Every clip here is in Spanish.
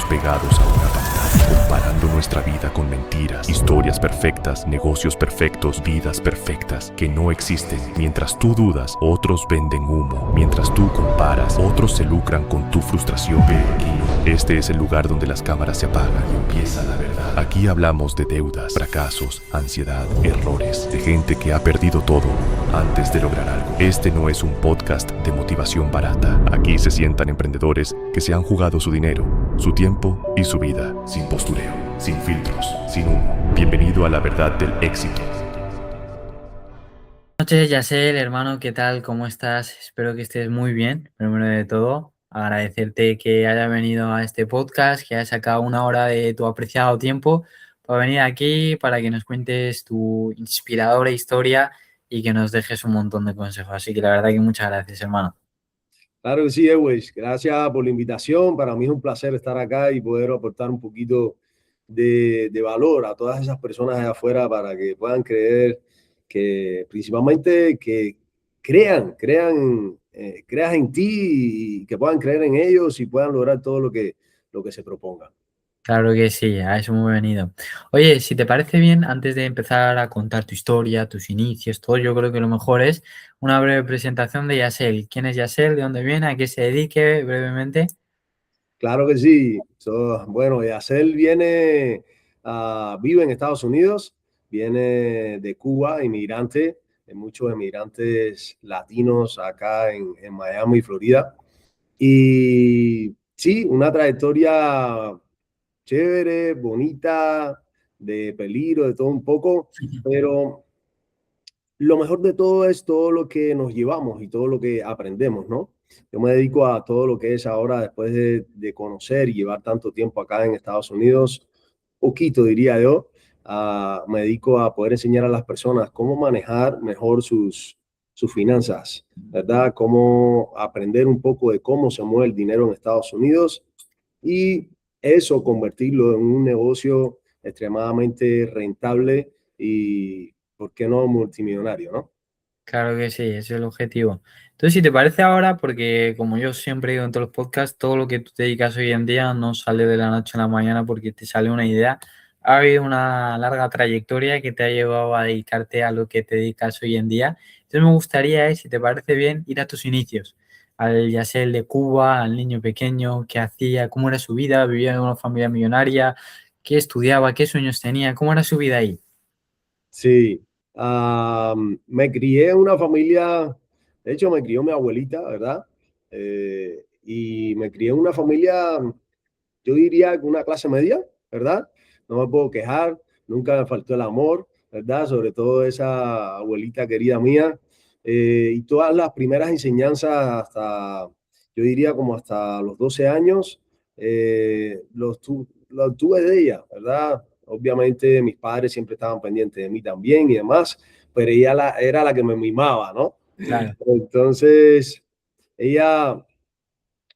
estamos pegados a una pantalla, comparando nuestra vida con mentiras, historias perfectas, negocios perfectos, vidas perfectas que no existen. Mientras tú dudas, otros venden humo. Mientras tú comparas, otros se lucran con tu frustración. Pero aquí no. Este es el lugar donde las cámaras se apagan y empieza la verdad. Aquí hablamos de deudas, fracasos, ansiedad, errores, de gente que ha perdido todo antes de lograr algo. Este no es un podcast de motivación barata. Aquí se sientan emprendedores que se han jugado su dinero, su tiempo y su vida, sin postureo, sin filtros, sin humo. Bienvenido a la verdad del éxito. Buenas noches, Yasel, hermano, ¿qué tal? ¿Cómo estás? Espero que estés muy bien. Primero de todo, agradecerte que hayas venido a este podcast, que hayas sacado una hora de tu apreciado tiempo para venir aquí, para que nos cuentes tu inspiradora historia y que nos dejes un montón de consejos. Así que la verdad que muchas gracias, hermano. Claro que sí, Ewes. Gracias por la invitación. Para mí es un placer estar acá y poder aportar un poquito de valor a todas esas personas allá afuera para que puedan creer que principalmente que creas en ti y que puedan creer en ellos y puedan lograr todo lo que se proponga. Claro que sí, a eso hemos venido. Oye, si te parece bien, antes de empezar a contar tu historia, tus inicios, todo, yo creo que lo mejor es una breve presentación de Yasel. ¿Quién es Yasel? ¿De dónde viene? ¿A qué se dedique? Brevemente. Claro que sí. Bueno, Yacel vive en Estados Unidos, viene de Cuba, inmigrante, hay muchos emigrantes latinos acá en Miami, Florida. Y sí, una trayectoria chévere, bonita, de peligro, de todo un poco, pero lo mejor de todo es todo lo que nos llevamos y todo lo que aprendemos, ¿no? Yo me dedico a todo lo que es ahora, después de conocer y llevar tanto tiempo acá en Estados Unidos, poquito diría yo, me dedico a poder enseñar a las personas cómo manejar mejor sus finanzas, ¿verdad? Cómo aprender un poco de cómo se mueve el dinero en Estados Unidos y eso convertirlo en un negocio extremadamente rentable y, ¿por qué no, multimillonario, no? Claro que sí, ese es el objetivo. Entonces, si te parece ahora, porque como yo siempre digo en todos los podcasts, todo lo que tú te dedicas hoy en día no sale de la noche a la mañana porque te sale una idea. Ha habido una larga trayectoria que te ha llevado a dedicarte a lo que te dedicas hoy en día. Entonces, me gustaría, si te parece bien, ir a tus inicios. Al Yasel de Cuba, al niño pequeño, qué hacía, cómo era su vida, vivía en una familia millonaria, qué estudiaba, qué sueños tenía, cómo era su vida ahí. Sí, me crié en una familia, de hecho me crió mi abuelita, ¿verdad? Y me crié en una familia, yo diría que una clase media, ¿verdad? No me puedo quejar, nunca me faltó el amor, ¿verdad? Sobre todo esa abuelita querida mía. Y todas las primeras enseñanzas hasta, yo diría como hasta los 12 años, los tuve de ella, ¿verdad? Obviamente mis padres siempre estaban pendientes de mí también y demás, pero ella era la que me mimaba, ¿no? Claro. Entonces, ella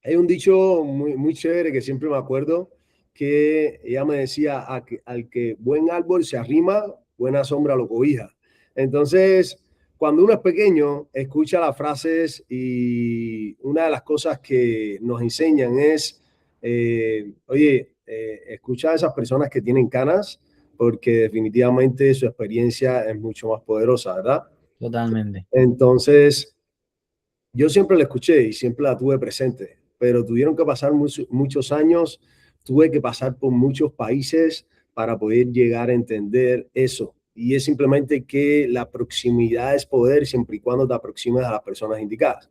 hay un dicho muy chévere que siempre me acuerdo, que ella me decía, al que buen árbol se arrima, buena sombra lo cobija. Entonces, cuando uno es pequeño, escucha las frases y una de las cosas que nos enseñan es, oye, escucha a esas personas que tienen canas, porque definitivamente su experiencia es mucho más poderosa, ¿verdad? Totalmente. Entonces, yo siempre la escuché y siempre la tuve presente, pero tuvieron que pasar muchos años, tuve que pasar por muchos países para poder llegar a entender eso. Y es simplemente que la proximidad es poder siempre y cuando te aproximes a las personas indicadas.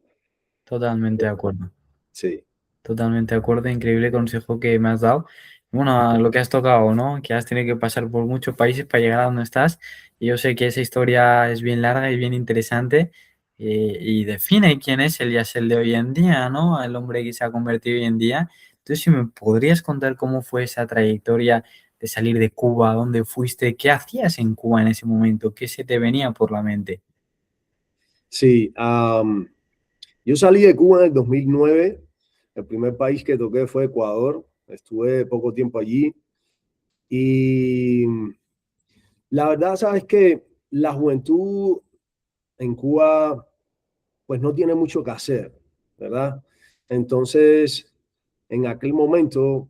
Totalmente de acuerdo. Sí, Totalmente de acuerdo, increíble consejo que me has dado. Bueno, a lo que has tocado, ¿no? Que has tenido que pasar por muchos países para llegar a donde estás. Y yo sé que esa historia es bien larga y bien interesante y define quién es el Yasel de hoy en día, ¿no? El hombre que se ha convertido hoy en día. Entonces, si me podrías contar cómo fue esa trayectoria de salir de Cuba, dónde fuiste, qué hacías en Cuba en ese momento, qué se te venía por la mente. sí. Yo salí de Cuba en el 2009. El primer país que toqué fue Ecuador. Estuve poco tiempo allí y la verdad, sabes que la juventud en Cuba pues no tiene mucho que hacer, ¿verdad? Entonces, en aquel momento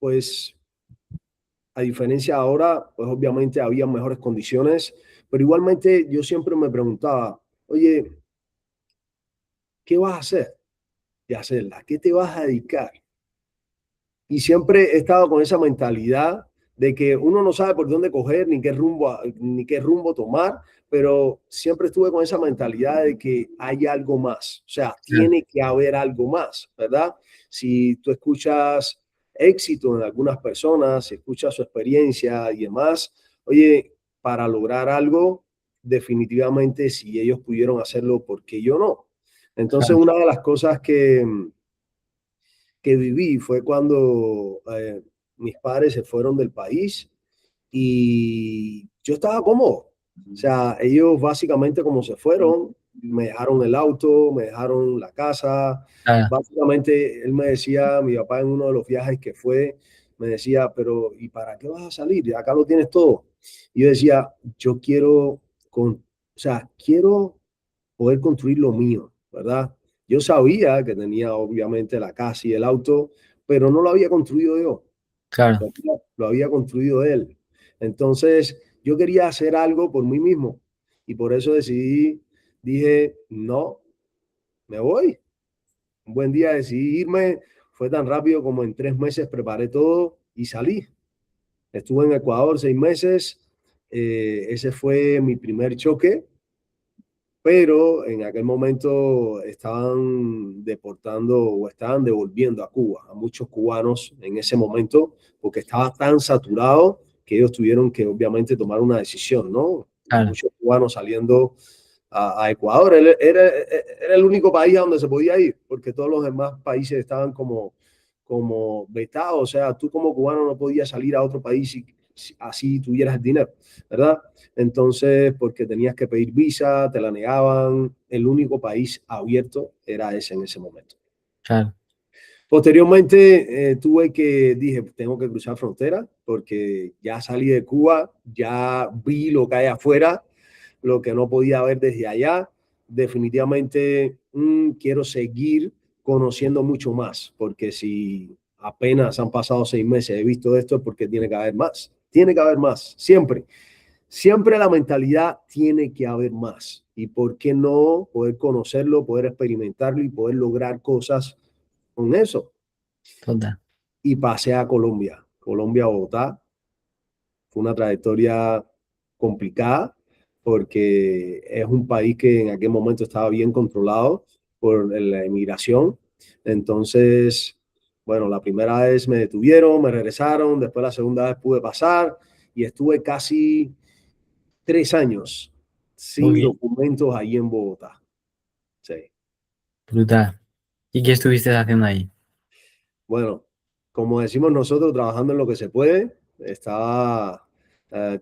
pues a diferencia de ahora, pues obviamente había mejores condiciones, pero igualmente yo siempre me preguntaba, oye, ¿qué vas a hacer de hacerla? ¿A qué te vas a dedicar? Y siempre he estado con esa mentalidad de que uno no sabe por dónde coger ni qué rumbo tomar, pero siempre estuve con esa mentalidad de que hay algo más, o sea, Claro, tiene que haber algo más, ¿verdad? Si tú escuchas éxito en algunas personas, si escuchas su experiencia y demás, oye, para lograr algo, definitivamente si ellos pudieron hacerlo, ¿por qué yo no? Entonces, claro. una de las cosas que viví fue cuando mis padres se fueron del país y yo estaba cómodo. O sea, ellos básicamente como se fueron, me dejaron el auto, me dejaron la casa. Claro, Básicamente él me decía, mi papá en uno de los viajes que fue, me decía, pero ¿y para qué vas a salir? Acá lo tienes todo. Y yo decía, yo quiero, o sea, quiero poder construir lo mío, ¿verdad? Yo sabía que tenía obviamente la casa y el auto, pero no lo había construido yo, claro, lo había construido él. Entonces, yo quería hacer algo por mí mismo y por eso decidí, dije, no, me voy. Un buen día decidí irme, fue tan rápido como en 3 meses preparé todo y salí. Estuve en Ecuador 6 meses, ese fue mi primer choque, pero en aquel momento estaban deportando o estaban devolviendo a Cuba a muchos cubanos en ese momento porque estaba tan saturado que ellos tuvieron que obviamente tomar una decisión, ¿no? claro, Muchos cubanos saliendo a Ecuador. Era el único país a donde se podía ir porque todos los demás países estaban como vetados. O sea, tú como cubano no podías salir a otro país si así tuvieras el dinero, ¿verdad? Entonces, porque tenías que pedir visa, te la negaban, el único país abierto era ese en ese momento. claro, Posteriormente, dije, tengo que cruzar frontera porque ya salí de Cuba, ya vi lo que hay afuera, lo que no podía ver desde allá. Definitivamente quiero seguir conociendo mucho más, porque si apenas han pasado 6 meses, he visto esto, es porque tiene que haber más. Tiene que haber más, siempre. Siempre la mentalidad tiene que haber más. ¿Y por qué no poder conocerlo, poder experimentarlo y poder lograr cosas con eso? total. Y pasé a Colombia, Colombia, Bogotá. Fue una trayectoria complicada porque es un país que en aquel momento estaba bien controlado por la inmigración. Entonces, bueno, la primera vez me detuvieron, me regresaron, después la segunda vez pude pasar y estuve casi 3 años sin Uy, documentos ahí en Bogotá. Sí. brutal. ¿Y qué estuviste haciendo ahí? Bueno, como decimos nosotros, trabajando en lo que se puede, estaba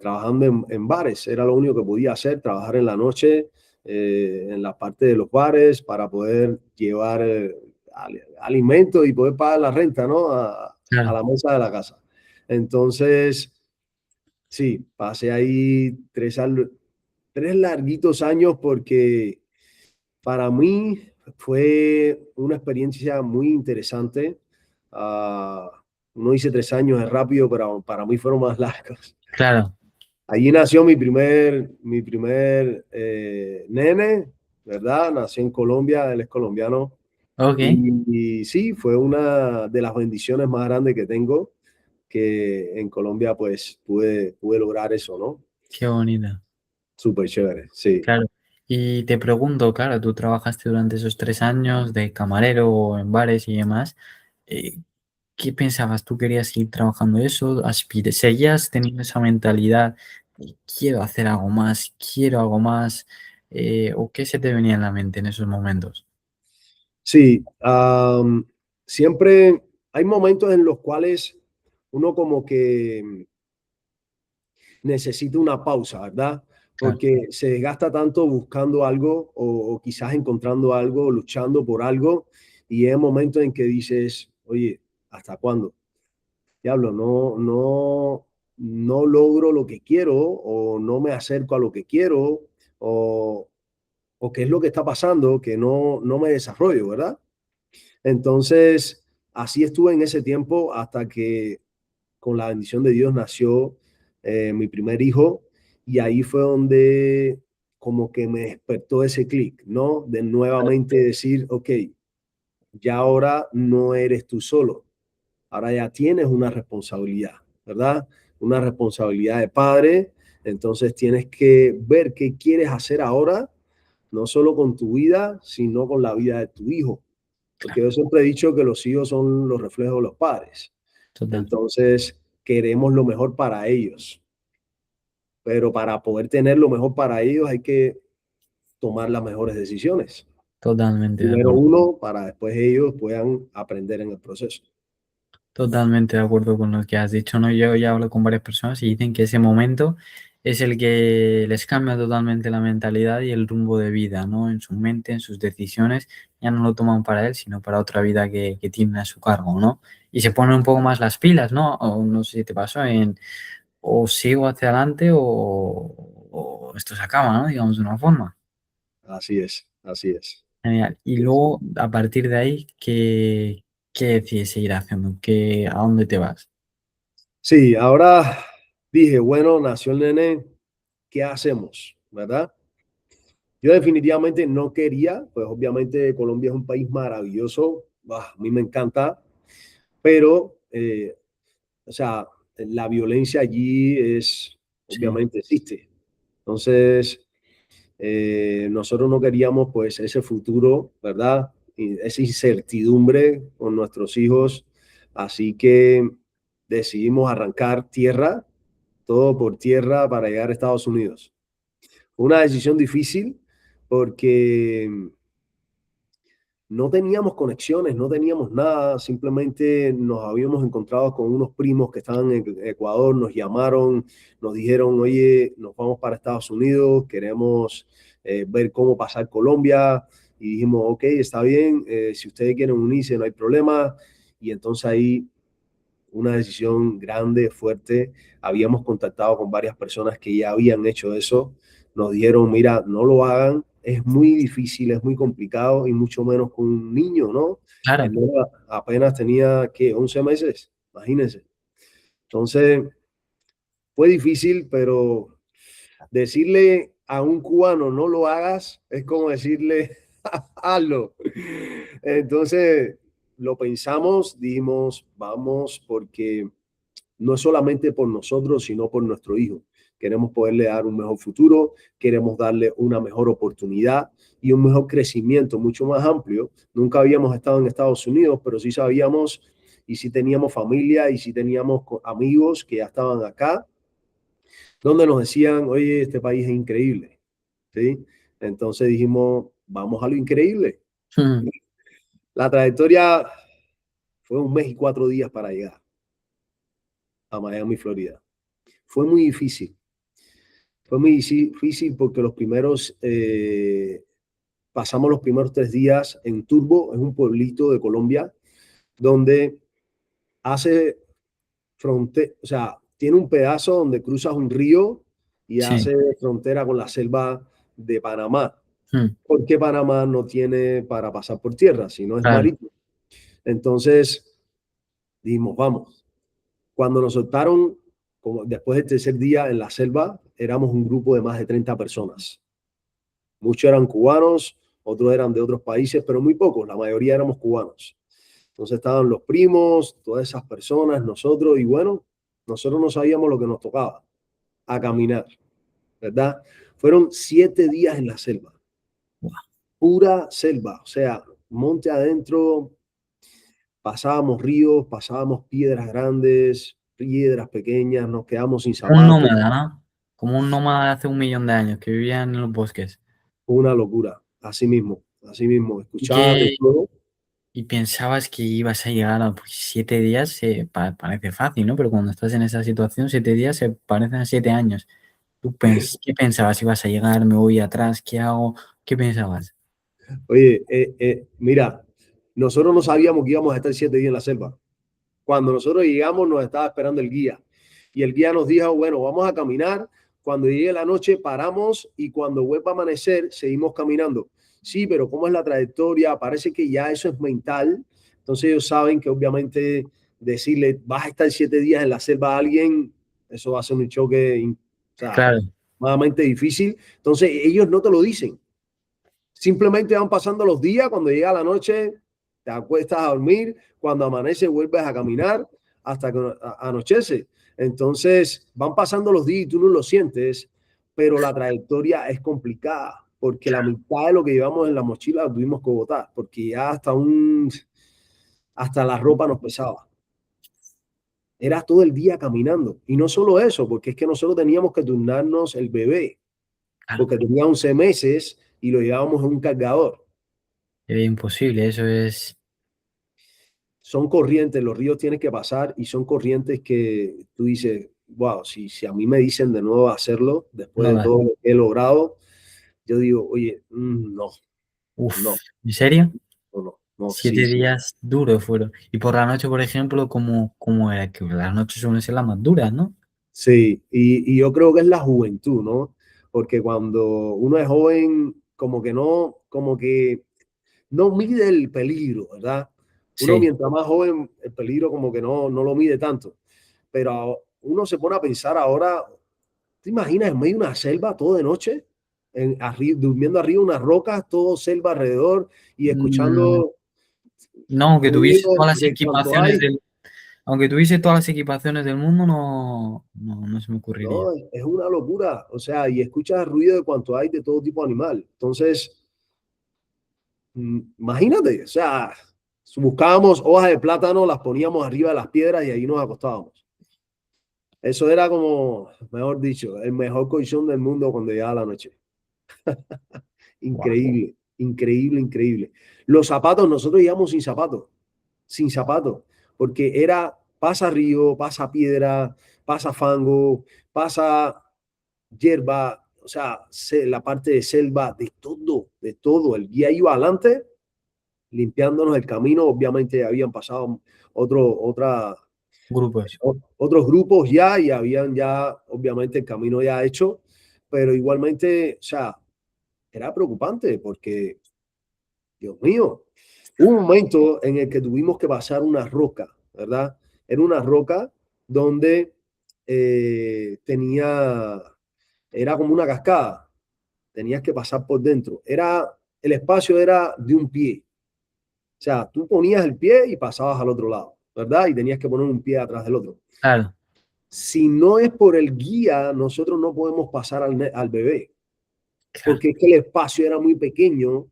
trabajando en bares, era lo único que podía hacer, trabajar en la noche, en la parte de los bares para poder llevar alimentos y poder pagar la renta, ¿no? A Claro, la mesa de la casa. Entonces, sí, pasé ahí 3 larguitos años porque para mí fue una experiencia muy interesante. Uh, no hice 3 años, es rápido, pero para mí fueron más largos. claro. Allí nació mi primer nene, ¿verdad? Nació en Colombia, él es colombiano. Ok, Y sí, fue una de las bendiciones más grandes que tengo, que en Colombia pues pude lograr eso, ¿no? qué bonito. Súper chévere, sí. Claro. Y te pregunto, claro, tú trabajaste durante esos 3 años de camarero en bares y demás. eh, ¿Qué pensabas? ¿Tú querías seguir trabajando eso? ¿Seguías teniendo esa mentalidad de quiero hacer algo más, quiero algo más? ¿O qué se te venía en la mente en esos momentos? Sí, siempre hay momentos en los cuales uno como que necesita una pausa, ¿verdad? Claro, Porque se desgasta tanto buscando algo o quizás encontrando algo, luchando por algo, y hay momentos en que dices, oye, ¿hasta cuándo? Diablo, no logro lo que quiero o no me acerco a lo que quiero o, o qué es lo que está pasando que no me desarrollo, ¿verdad? Entonces, así estuve en ese tiempo hasta que con la bendición de Dios, nació mi primer hijo, y ahí fue donde como que me despertó ese clic, ¿no? De nuevamente decir, ok, ya ahora no eres tú solo, ahora ya tienes una responsabilidad, ¿verdad? Una responsabilidad de padre, entonces tienes que ver qué quieres hacer ahora, no solo con tu vida, sino con la vida de tu hijo. Porque Claro, yo siempre he dicho que los hijos son los reflejos de los padres. total, Entonces, queremos lo mejor para ellos. Pero para poder tener lo mejor para ellos hay que tomar las mejores decisiones. totalmente de Primero acuerdo. uno, para después ellos puedan aprender en el proceso. Totalmente de acuerdo con lo que has dicho, ¿no? Yo ya hablo con varias personas y dicen que ese momento es el que les cambia totalmente la mentalidad y el rumbo de vida, ¿no? En su mente, en sus decisiones, ya no lo toman para él, sino para otra vida que tienen a su cargo, ¿no? Y se ponen un poco más las pilas, ¿no? O no sé si te pasó en o sigo hacia adelante o esto se acaba, ¿no? Digamos de una forma. Así es, así es. Genial. Y Es- luego, a partir de ahí, ¿qué decides seguir haciendo? ¿A dónde te vas? Sí, ahora dije, bueno, nació el nene, ¿qué hacemos? ¿Verdad? Yo definitivamente no quería, pues obviamente Colombia es un país maravilloso, a mí me encanta, pero, o sea, la violencia allí Sí, obviamente existe. Entonces, nosotros no queríamos pues ese futuro, ¿verdad? Y esa incertidumbre con nuestros hijos, así que decidimos arrancar tierra, todo por tierra para llegar a Estados Unidos. Una decisión difícil porque no teníamos conexiones, no teníamos nada, simplemente nos habíamos encontrado con unos primos que estaban en Ecuador, nos llamaron, nos dijeron, oye, nos vamos para Estados Unidos, queremos ver cómo pasar Colombia, y dijimos, ok, está bien, si ustedes quieren unirse, no hay problema, y entonces ahí una decisión grande, fuerte, habíamos contactado con varias personas que ya habían hecho eso, nos dijeron, mira, no lo hagan, es muy difícil, es muy complicado, y mucho menos con un niño, ¿no? claro. El niño apenas tenía, ¿qué? 11 meses, imagínense. Entonces, fue difícil, pero decirle a un cubano no lo hagas es como decirle hazlo. Entonces, lo pensamos, dijimos, vamos, porque no es solamente por nosotros, sino por nuestro hijo. Queremos poderle dar un mejor futuro, queremos darle una mejor oportunidad y un mejor crecimiento mucho más amplio. Nunca habíamos estado en Estados Unidos, pero sí sabíamos y sí teníamos familia y sí teníamos amigos que ya estaban acá, donde nos decían, oye, este país es increíble, ¿sí? Entonces dijimos, vamos a lo increíble. Mm. La trayectoria fue 1 mes y 4 días para llegar a Miami, Florida. Fue muy difícil. Fue muy difícil porque pasamos los primeros 3 días en Turbo, es un pueblito de Colombia, donde hace frontera, o sea, tiene un pedazo donde cruzas un río y Sí, hace frontera con la selva de Panamá, mm, porque Panamá no tiene para pasar por tierra, sino es claro. marítimo. Entonces, dijimos, vamos. Cuando nos soltaron, como después del tercer día en la selva, éramos un grupo de más de 30 personas. Muchos eran cubanos, otros eran de otros países, pero muy pocos, la mayoría éramos cubanos. Entonces estaban los primos, todas esas personas, nosotros, y bueno, nosotros no sabíamos lo que nos tocaba, a caminar, ¿verdad? Fueron 7 días en la selva, Buah. pura selva, o sea, monte adentro, pasábamos ríos, pasábamos piedras grandes, piedras pequeñas, nos quedamos sin Como un zapatos, nómada, ¿no? Como un nómada de hace 1 millón de años que vivía en los bosques. una locura, así mismo, Y escuchaba de que todo. y pensabas que ibas a llegar a pues, 7 días, parece fácil, ¿no? Pero cuando estás en esa situación, 7 días se parecen a 7 años. ¿Qué pensabas? ¿Ibas a llegar? ¿Me voy atrás? ¿Qué hago? ¿Qué pensabas? Oye, mira, nosotros no sabíamos que íbamos a estar 7 días en la selva. Cuando nosotros llegamos, nos estaba esperando el guía. Y el guía nos dijo, bueno, vamos a caminar. Cuando llegue la noche, paramos y cuando vuelva a amanecer, seguimos caminando. Sí, pero ¿cómo es la trayectoria? Parece que ya eso es mental. Entonces ellos saben que obviamente decirle, vas a estar 7 días en la selva a alguien, eso va a ser un choque, o sea, Claro, extremadamente difícil. Entonces, ellos no te lo dicen. Simplemente van pasando los días, cuando llega la noche, te acuestas a dormir, cuando amanece vuelves a caminar hasta que anochece. Entonces, van pasando los días y tú no lo sientes, pero la trayectoria es complicada, porque la mitad de lo que llevamos en la mochila lo tuvimos que botar, porque ya hasta la ropa nos pesaba. Era todo el día caminando. Y no solo eso, porque es que nosotros teníamos que turnarnos el bebé, claro. porque tenía 11 meses y lo llevábamos en un cargador. Es imposible, eso es... Son corrientes, los ríos tienes que pasar y son corrientes que tú dices, wow, si a mí me dicen de nuevo hacerlo, después No de da. todo lo que he logrado, yo digo, oye, no, no, Uf, ¿en serio? no, no, no, sí, 7 sí. días duros fueron. Y por la noche, por ejemplo, ¿cómo era? Que las noches suelen ser las más duras, ¿no? Sí, y yo creo que es la juventud, ¿no? Porque cuando uno es joven, como que no mide el peligro, ¿verdad? Uno Sí, mientras más joven, el peligro como que no lo mide tanto. Pero uno se pone a pensar ahora, ¿te imaginas en medio de una selva todo de noche? Durmiendo arriba de unas rocas, todo selva alrededor y mm, escuchando no, aunque tuviese ruido todas las de cuanto equipaciones hay. aunque tuviese todas las equipaciones del mundo, no se me ocurriría. No, es una locura. O sea, y escuchas ruido de cuanto hay de todo tipo de animal. Entonces, imagínate, o sea, buscábamos hojas de plátano, las poníamos arriba de las piedras y ahí nos acostábamos. Eso era como, mejor dicho, el mejor colchón del mundo cuando llegaba la noche. Guau, Increíble, increíble, increíble. Los zapatos, nosotros íbamos sin zapatos, porque era pasa río, pasa piedra, pasa fango, pasa hierba, o sea, la parte de selva, de todo, de todo. El guía iba adelante, limpiándonos el camino. Obviamente habían pasado otra, grupos. otros grupos ya y habían ya, obviamente, el camino ya hecho, pero igualmente, o sea, era preocupante porque, Dios mío, hubo un momento en el que tuvimos que pasar una roca, ¿verdad? Era una roca donde era como una cascada, tenías que pasar por dentro. El espacio era de un pie, o sea, tú ponías el pie y pasabas al otro lado, ¿verdad? Y tenías que poner un pie atrás del otro. Claro, Si no es por el guía, nosotros no podemos pasar al bebé, claro. porque es que el espacio era muy pequeño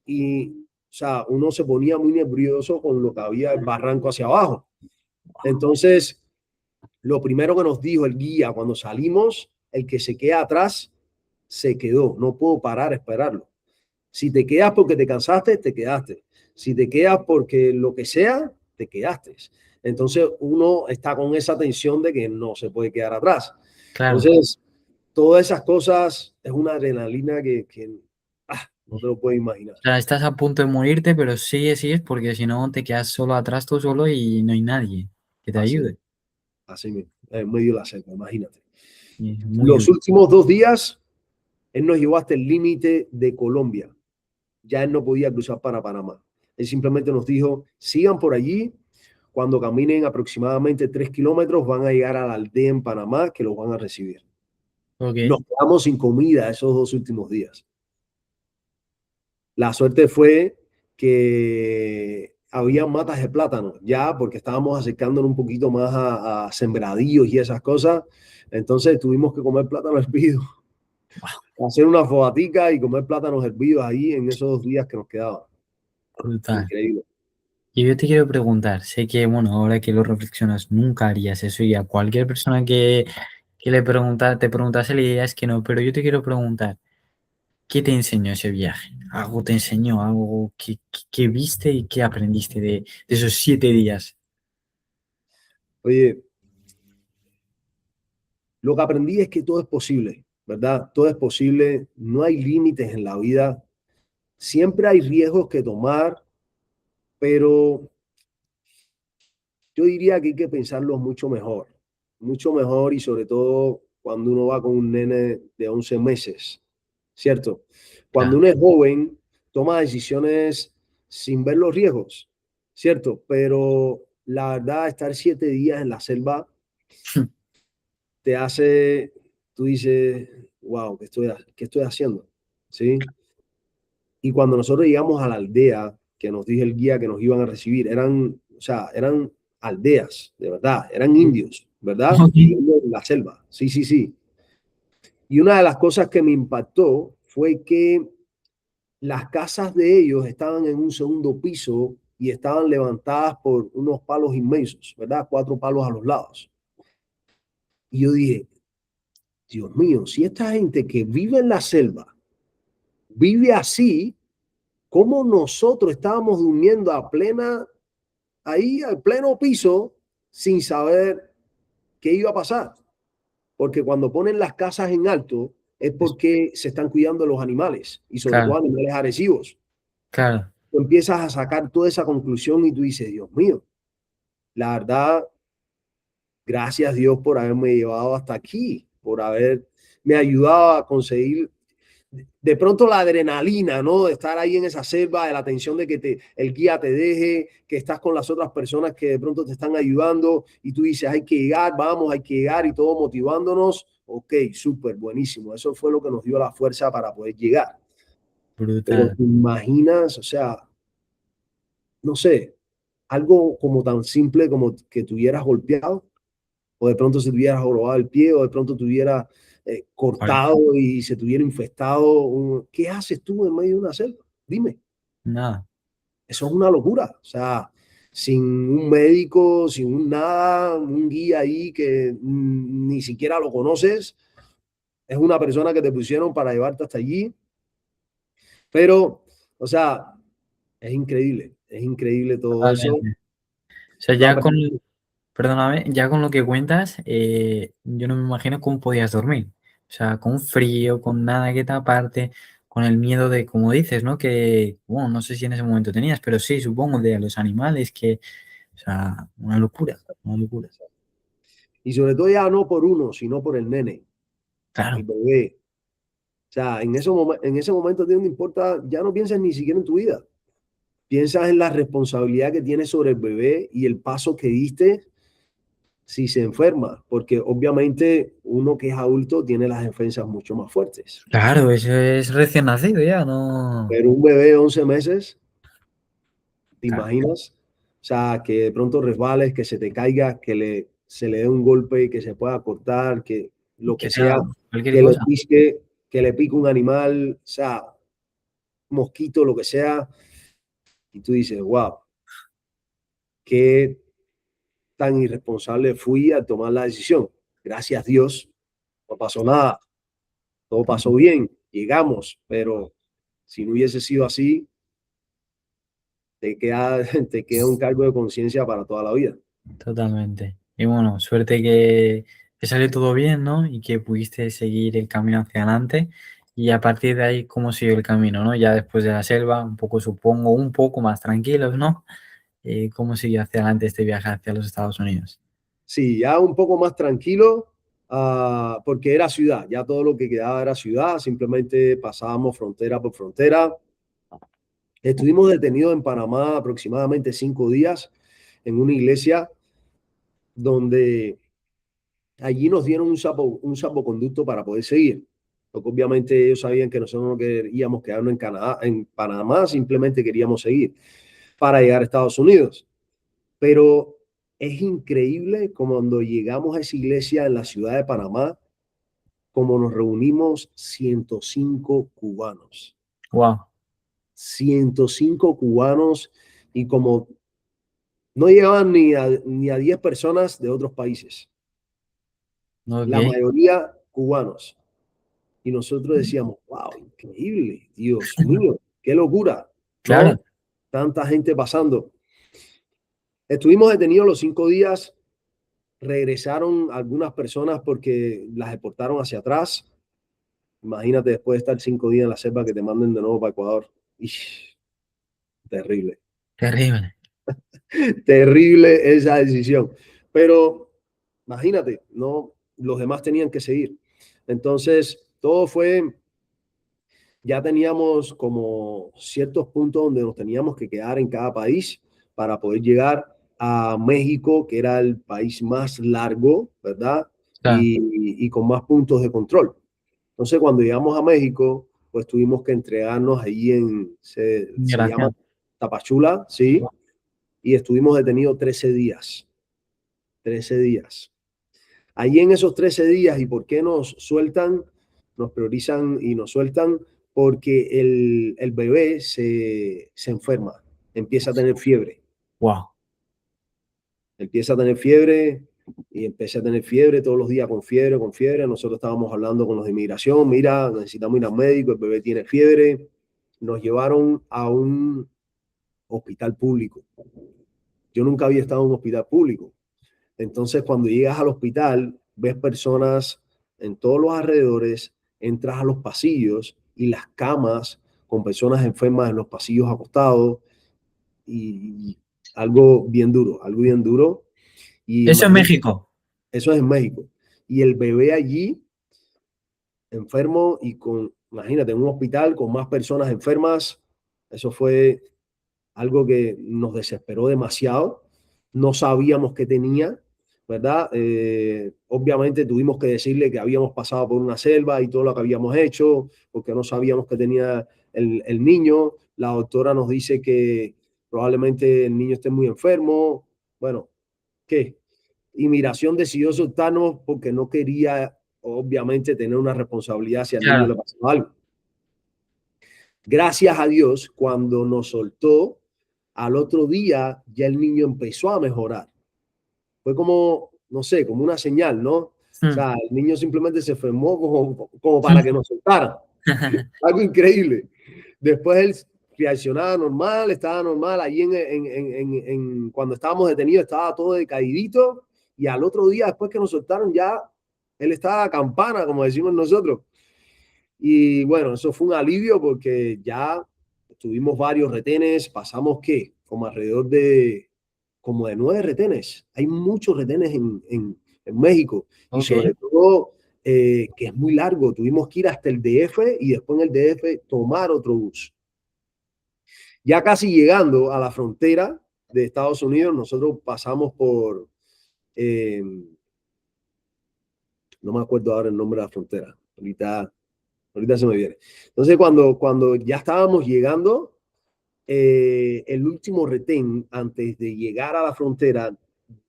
y, o sea, uno se ponía muy nervioso con lo que había el barranco hacia abajo. Entonces, lo primero que nos dijo el guía cuando salimos, el que se queda atrás, se quedó, no puedo parar a esperarlo. Si te quedas porque te cansaste, te quedaste. Si te quedas porque lo que sea, te quedaste. Entonces uno está con esa tensión de que no se puede quedar atrás. Claro. Entonces, todas esas cosas es una adrenalina que no te lo puedes imaginar. O sea, estás a punto de morirte, pero sigues porque si no te quedas solo atrás tú solo y no hay nadie que te Así, ayude. así mismo, en medio de la selva, imagínate. Y es muy Los duro. últimos 2 días, él nos llevó hasta el límite de Colombia. Ya él no podía cruzar para Panamá. Él simplemente nos dijo, sigan por allí. Cuando caminen aproximadamente 3 kilómetros, van a llegar a la aldea en Panamá que los van a recibir. Nos Ok. quedamos sin comida esos 2 últimos días. La suerte fue que había matas de plátano, ya porque estábamos acercándonos un poquito más a sembradíos y esas cosas. Entonces tuvimos que comer plátano hervido, hacer una fogatica y comer plátanos hervidos ahí en esos 2 días que nos quedaban. Brutal. Increíble. Y yo te quiero preguntar, sé que, bueno, ahora que lo reflexionas, nunca harías eso y a cualquier persona que te preguntase le dirías que no, pero yo te quiero preguntar, ¿qué te enseñó ese viaje? ¿Algo te enseñó? ¿Algo que viste y que aprendiste de esos 7 días? Oye, lo que aprendí es que todo es posible, ¿verdad? Todo es posible, no hay límites en la vida, siempre hay riesgos que tomar, pero yo diría que hay que pensarlo mucho mejor y sobre todo cuando uno va con un nene de 11 meses, ¿cierto? Cuando Claro, uno es joven, toma decisiones sin ver los riesgos, ¿cierto? Pero la verdad, estar 7 días en la selva te hace, tú dices, wow, qué estoy haciendo? ¿Sí? Y cuando nosotros llegamos a la aldea, que nos dijo el guía que nos iban a recibir, o sea, eran aldeas, de verdad, eran indios, ¿verdad? Ok. Viviendo en la selva. Sí, sí, sí. Y una de las cosas que me impactó fue que las casas de ellos estaban en un segundo piso y estaban levantadas por unos palos inmensos, ¿verdad? 4 palos a los lados. Y yo dije, Dios mío, si esta gente que vive en la selva vive así, ¿cómo nosotros estábamos durmiendo ahí al pleno piso sin saber qué iba a pasar? Porque cuando ponen las casas en alto es porque se están cuidando de los animales y sobre todo Claro, animales agresivos. claro, Tú empiezas a sacar toda esa conclusión y tú dices, Dios mío, la verdad, gracias Dios por haberme llevado hasta aquí, por haberme ayudado a conseguir de pronto la adrenalina, ¿no? De estar ahí en esa selva, de la tensión de que el guía te deje, que estás con las otras personas que de pronto te están ayudando y tú dices, hay que llegar, vamos, hay que llegar y todo motivándonos. Ok, súper, buenísimo. Eso fue lo que nos dio la fuerza para poder llegar. Pero brutal. te imaginas, o sea, no sé, algo como tan simple como que tuvieras golpeado o de pronto se tuviera jorobado el pie, o de pronto tuviera Joder, cortado y se tuviera infectado. ¿Qué haces tú en medio de una selva? Dime, nada, eso es una locura. O sea, sin un médico, sin un nada, un guía ahí que ni siquiera lo conoces, es una persona que te pusieron para llevarte hasta allí. Pero, o sea, es increíble todo eso. totalmente. O sea, No, ya pero con, perdóname, ya con lo que cuentas, yo no me imagino cómo podías dormir. O sea, con frío, con nada que taparte, con el miedo de, como dices, ¿no? Que, bueno, no sé si en ese momento tenías, pero sí, supongo, de a los animales, que, o sea, una locura, una locura. y sobre todo ya no por uno, sino por el nene, el Claro, bebé. O sea, en ese momento a ti no te importa, ya no piensas ni siquiera en tu vida. Piensas en la responsabilidad que tienes sobre el bebé y el paso que diste si se enferma, porque obviamente uno que es adulto tiene las defensas mucho más fuertes. claro, eso es recién nacido ya, no. Pero un bebé de 11 meses, ¿te Claro, imaginas? O sea, que de pronto resbales, que se te caiga, se le dé un golpe, que se pueda cortar, que lo que que sea sea, cualquier que le cosa, pisque, que le pique un animal, o sea, mosquito, lo que sea, y tú dices, wow, qué tan irresponsable fui al tomar la decisión. Gracias a Dios, no pasó nada, todo pasó bien, llegamos, pero si no hubiese sido así, te queda un cargo de conciencia para toda la vida. totalmente. Y bueno, suerte que salió todo bien, ¿no? Y que pudiste seguir el camino hacia adelante. Y a partir de ahí, ¿cómo siguió el camino, no? Ya después de la selva, un poco, supongo, un poco más tranquilos, ¿no? ¿Cómo siguió hacia adelante este viaje hacia los Estados Unidos? Sí, ya un poco más tranquilo, porque era ciudad, ya todo lo que quedaba era ciudad, simplemente pasábamos frontera por frontera. Estuvimos detenidos en Panamá aproximadamente 5 días en una iglesia donde allí nos dieron un salvoconducto para poder seguir. Porque obviamente ellos sabían que nosotros no queríamos quedarnos en Canadá, en Panamá, simplemente queríamos seguir para llegar a Estados Unidos. Pero es increíble como cuando llegamos a esa iglesia en la ciudad de Panamá, como nos reunimos 105 cubanos. Wow, 105 cubanos y como no llegaban ni a 10 personas de otros países, la ok, mayoría cubanos. Y nosotros decíamos, wow, increíble, Dios mío, qué locura, claro, ¿no? Tanta gente pasando. Estuvimos detenidos los 5 días, regresaron algunas personas porque las deportaron hacia atrás. Imagínate después de estar 5 días en la selva que te manden de nuevo para Ecuador. Ish, terrible, terrible. terrible esa decisión. Pero imagínate, no, los demás tenían que seguir. Entonces, todo fue, ya teníamos como ciertos puntos donde nos teníamos que quedar en cada país para poder llegar a México, que era el país más largo, ¿verdad? Claro, Y con más puntos de control. Entonces, cuando llegamos a México, pues tuvimos que entregarnos allí se llama migración. Tapachula, ¿sí? Y estuvimos detenidos 13 días. 13 días. Allí en esos 13 días, ¿y por qué nos sueltan? Nos priorizan y nos sueltan porque el bebé se enferma, empieza a tener fiebre. Wow. Empieza a tener fiebre y empieza a tener fiebre todos los días con fiebre, con fiebre. Nosotros estábamos hablando con los de inmigración, mira, necesitamos ir al médico, el bebé tiene fiebre. Nos llevaron a un hospital público. Yo nunca había estado en un hospital público. Entonces, cuando llegas al hospital, ves personas en todos los alrededores, entras a los pasillos y las camas con personas enfermas en los pasillos acostados y algo bien duro, algo bien duro. Y Eso en imagínate, México. eso es en México. Y el bebé allí, enfermo y imagínate, en un hospital con más personas enfermas, eso fue algo que nos desesperó demasiado. No sabíamos qué tenía, ¿verdad? Obviamente tuvimos que decirle que habíamos pasado por una selva y todo lo que habíamos hecho, porque no sabíamos qué tenía el niño. La doctora nos dice que probablemente el niño esté muy enfermo. Bueno, ¿qué? Inmigración decidió soltarnos porque no quería, obviamente, tener una responsabilidad si al niño Claro. le pasaba algo. Gracias a Dios, cuando nos soltó, al otro día ya el niño empezó a mejorar. Fue como, no sé, como una señal, ¿no? O Mm. sea, el niño simplemente se enfermó como para que nos soltara. Algo increíble. Después él reaccionaba normal, estaba normal. Allí cuando estábamos detenidos estaba todo decaidito. Y al otro día, después que nos soltaron, ya él estaba a campana, como decimos nosotros. Y bueno, eso fue un alivio porque ya tuvimos varios retenes, pasamos ¿qué? Como alrededor de, como de 9 retenes. Hay muchos retenes en México y Ok. sobre todo que es muy largo. Tuvimos que ir hasta el DF y después en el DF tomar otro bus. Ya casi llegando a la frontera de Estados Unidos, nosotros pasamos por, eh, no me acuerdo ahora el nombre de la frontera. Ahorita se me viene. Entonces, cuando ya estábamos llegando, el último retén, antes de llegar a la frontera,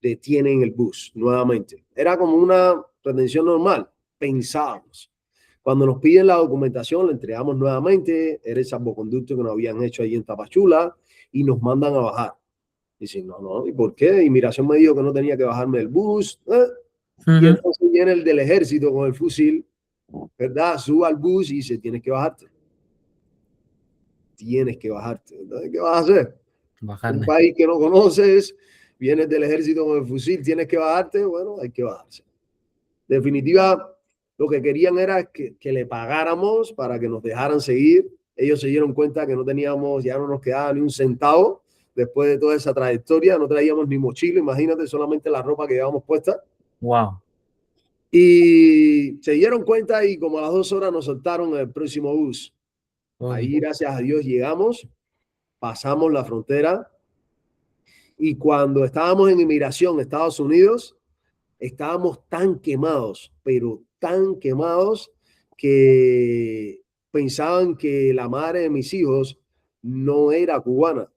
detienen el bus nuevamente. Era como una retención normal, pensábamos. Cuando nos piden la documentación, la entregamos nuevamente, era el salvoconducto que nos habían hecho allí en Tapachula, y nos mandan a bajar. Dicen, no, no, ¿y por qué? Inmigración me dijo que no tenía que bajarme del bus. Y Ujú. entonces viene el del ejército con el fusil, ¿verdad? Suba al bus y dice, tienes que bajarte. Tienes que bajarte. Entonces, ¿qué vas a hacer? Un Bajarme. país que no conoces, vienes del ejército con el fusil, tienes que bajarte, bueno, hay que bajarse. Definitiva, lo que querían era que le pagáramos para que nos dejaran seguir. Ellos se dieron cuenta que no teníamos, ya no nos quedaba ni un centavo después de toda esa trayectoria, no traíamos ni mochila, imagínate, solamente la ropa que llevábamos puesta. Wow. Y se dieron cuenta y como a las 2 horas nos soltaron el próximo bus. Ok. Ahí, gracias a Dios, llegamos, pasamos la frontera y cuando estábamos en inmigración en Estados Unidos, estábamos tan quemados, pero tan quemados que pensaban que la madre de mis hijos no era cubana.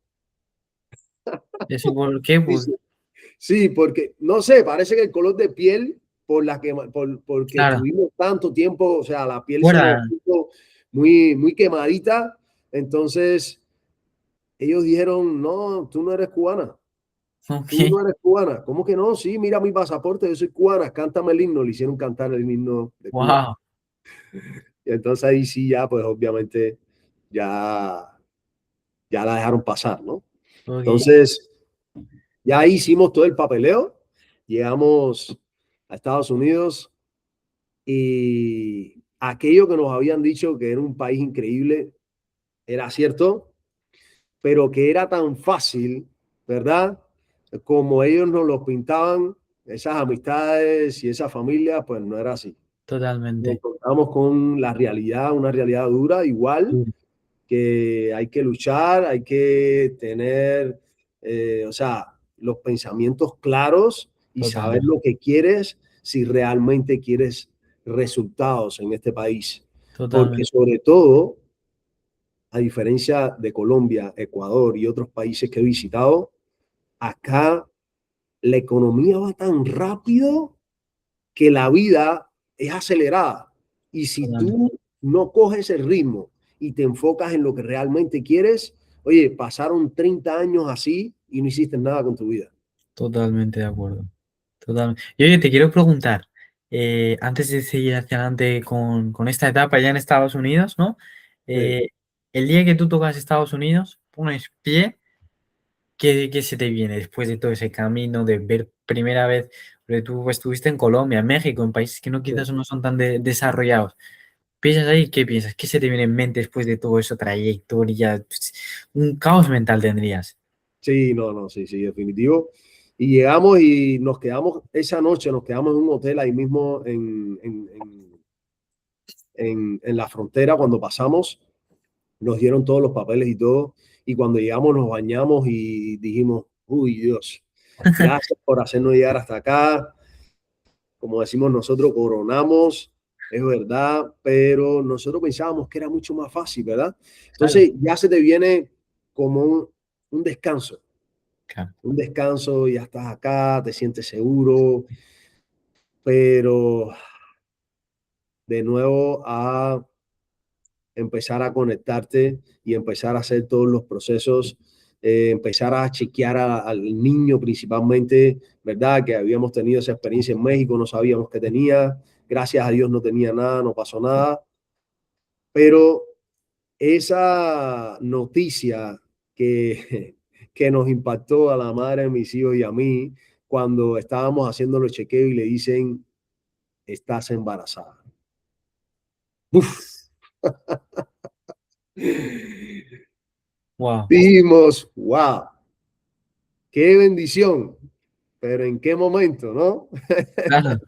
¿Eso por qué? Sí, sí, porque no sé, parece que el color de piel porque Claro. estuvimos tanto tiempo, o sea, la piel se nos Fuera. puso muy, muy quemadita. Entonces ellos dijeron, no, tú no eres cubana. Tú Ok. no eres cubana. ¿Cómo que no? Sí, mira mi pasaporte, yo soy cubana, cántame el himno. Le hicieron cantar el himno de Cuba. Wow. Y entonces ahí sí ya, pues obviamente ya, ya la dejaron pasar, ¿no? Ok. Entonces ya hicimos todo el papeleo, llegamos a Estados Unidos y aquello que nos habían dicho que era un país increíble era cierto, pero que era tan fácil, ¿verdad? Como ellos nos lo pintaban, esas amistades y esa familia, pues no era así. Nos Totalmente. encontramos con la realidad, una realidad dura, igual Sí. que hay que luchar, hay que tener, o sea, los pensamientos claros y saber Totalmente. lo que quieres si realmente quieres resultados en este país. Porque Totalmente. sobre todo, a diferencia de Colombia, Ecuador y otros países que he visitado, acá la economía va tan rápido que la vida es acelerada. Y si Totalmente. tú no coges el ritmo y te enfocas en lo que realmente quieres, oye, pasaron 30 años así y no hiciste nada con tu vida. Totalmente de acuerdo. Totalmente. Y oye, te quiero preguntar, antes de seguir hacia adelante con esta etapa ya en Estados Unidos, ¿no? Sí. Eh, el día que tú tocas Estados Unidos, pones pie, ¿qué se te viene después de todo ese camino de ver primera vez? Porque tú estuviste en Colombia, en México, en países que no Sí. quizás no son tan desarrollados. Piensas ahí, ¿qué piensas? ¿Qué se te viene en mente después de todo esa trayectoria? Un caos mental tendrías. Sí, no, no, sí, sí, definitivo. Y llegamos y nos quedamos esa noche, nos quedamos en un hotel ahí mismo en la frontera cuando pasamos, nos dieron todos los papeles y todo. Y cuando llegamos nos bañamos y dijimos, uy, Dios, gracias por hacernos llegar hasta acá. Como decimos nosotros, coronamos, es verdad, pero nosotros pensábamos que era mucho más fácil, ¿verdad? Claro, Entonces ya se te viene como un descanso. claro. Un descanso, ya estás acá, te sientes seguro, pero de nuevo a empezar a conectarte y empezar a hacer todos los procesos, empezar a chequear al niño principalmente, ¿verdad? Que habíamos tenido esa experiencia en México, no sabíamos que tenía, gracias a Dios no tenía nada, no pasó nada, pero esa noticia que, que nos impactó a la madre de mis hijos y a mí cuando estábamos haciendo los chequeos y le dicen, estás embarazada. Uf. Wow. Dijimos, wow, qué bendición, pero ¿en qué momento, no? Claro.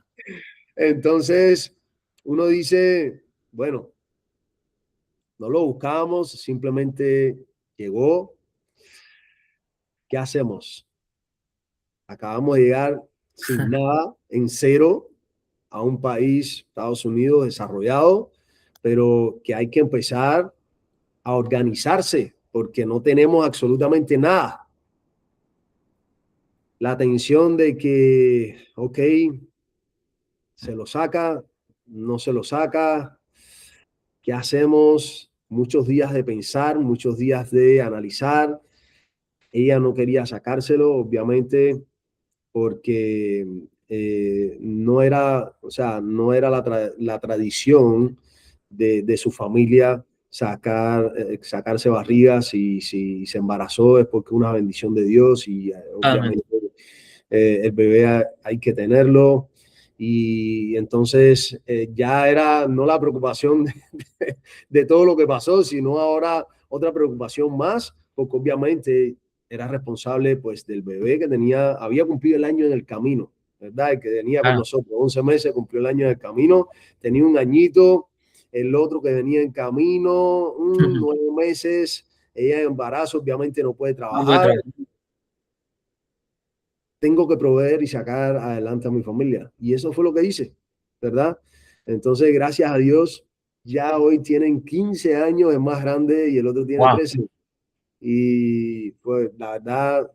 Entonces, uno dice, bueno, no lo buscábamos, simplemente llegó. ¿Qué hacemos? Acabamos de llegar sin nada, en cero, a un país, Estados Unidos, desarrollado, pero que hay que empezar a organizarse porque no tenemos absolutamente nada. La tensión de que, ok, se lo saca, no se lo saca, ¿qué hacemos? Muchos días de pensar, muchos días de analizar. Ella no quería sacárselo, obviamente, porque no era, o sea, no era la tradición de su familia sacarse barrigas y si se embarazó es porque una bendición de Dios y Totalmente. obviamente el bebé hay que tenerlo. Y entonces ya era no la preocupación de todo lo que pasó, sino ahora otra preocupación más, porque obviamente era responsable pues del bebé que tenía, había cumplido el año en el camino, ¿verdad? El que venía con Claro. nosotros, 11 meses, cumplió el año en el camino, tenía un añito, el otro que venía en camino, 9 meses, ella en embarazo, obviamente no puede No puede trabajar, trabajar. tengo que proveer y sacar adelante a mi familia. Y eso fue lo que hice, ¿verdad? Entonces, gracias a Dios, ya hoy tienen 15 años, es más grande y el otro tiene Wow. 13. Y pues la verdad,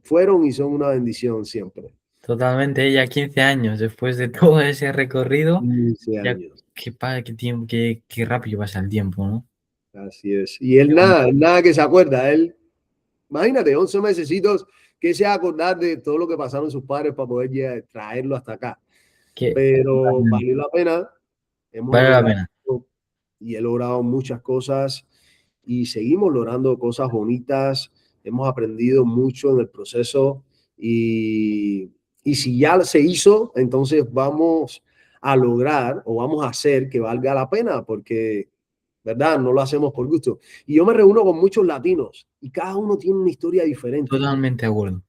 fueron y son una bendición siempre. Totalmente. Ella 15 años después de todo ese recorrido, 15 ya años, qué padre, qué tiempo, qué rápido pasa el tiempo, ¿no? así es. Y él Qué bonito. nada, nada que se acuerda, él, imagínate, 11 mesecitos, que se va a acordar de todo lo que pasaron sus padres para poder traerlo hasta acá. Pero Totalmente. valió la pena, hemos Vale la logrado pena. y he logrado muchas cosas y seguimos logrando cosas bonitas. Hemos aprendido mucho en el proceso y si ya se hizo, entonces vamos a lograr o vamos a hacer que valga la pena porque, ¿verdad? No lo hacemos por gusto. Y yo me reúno con muchos latinos y cada uno tiene una historia diferente. Totalmente de acuerdo.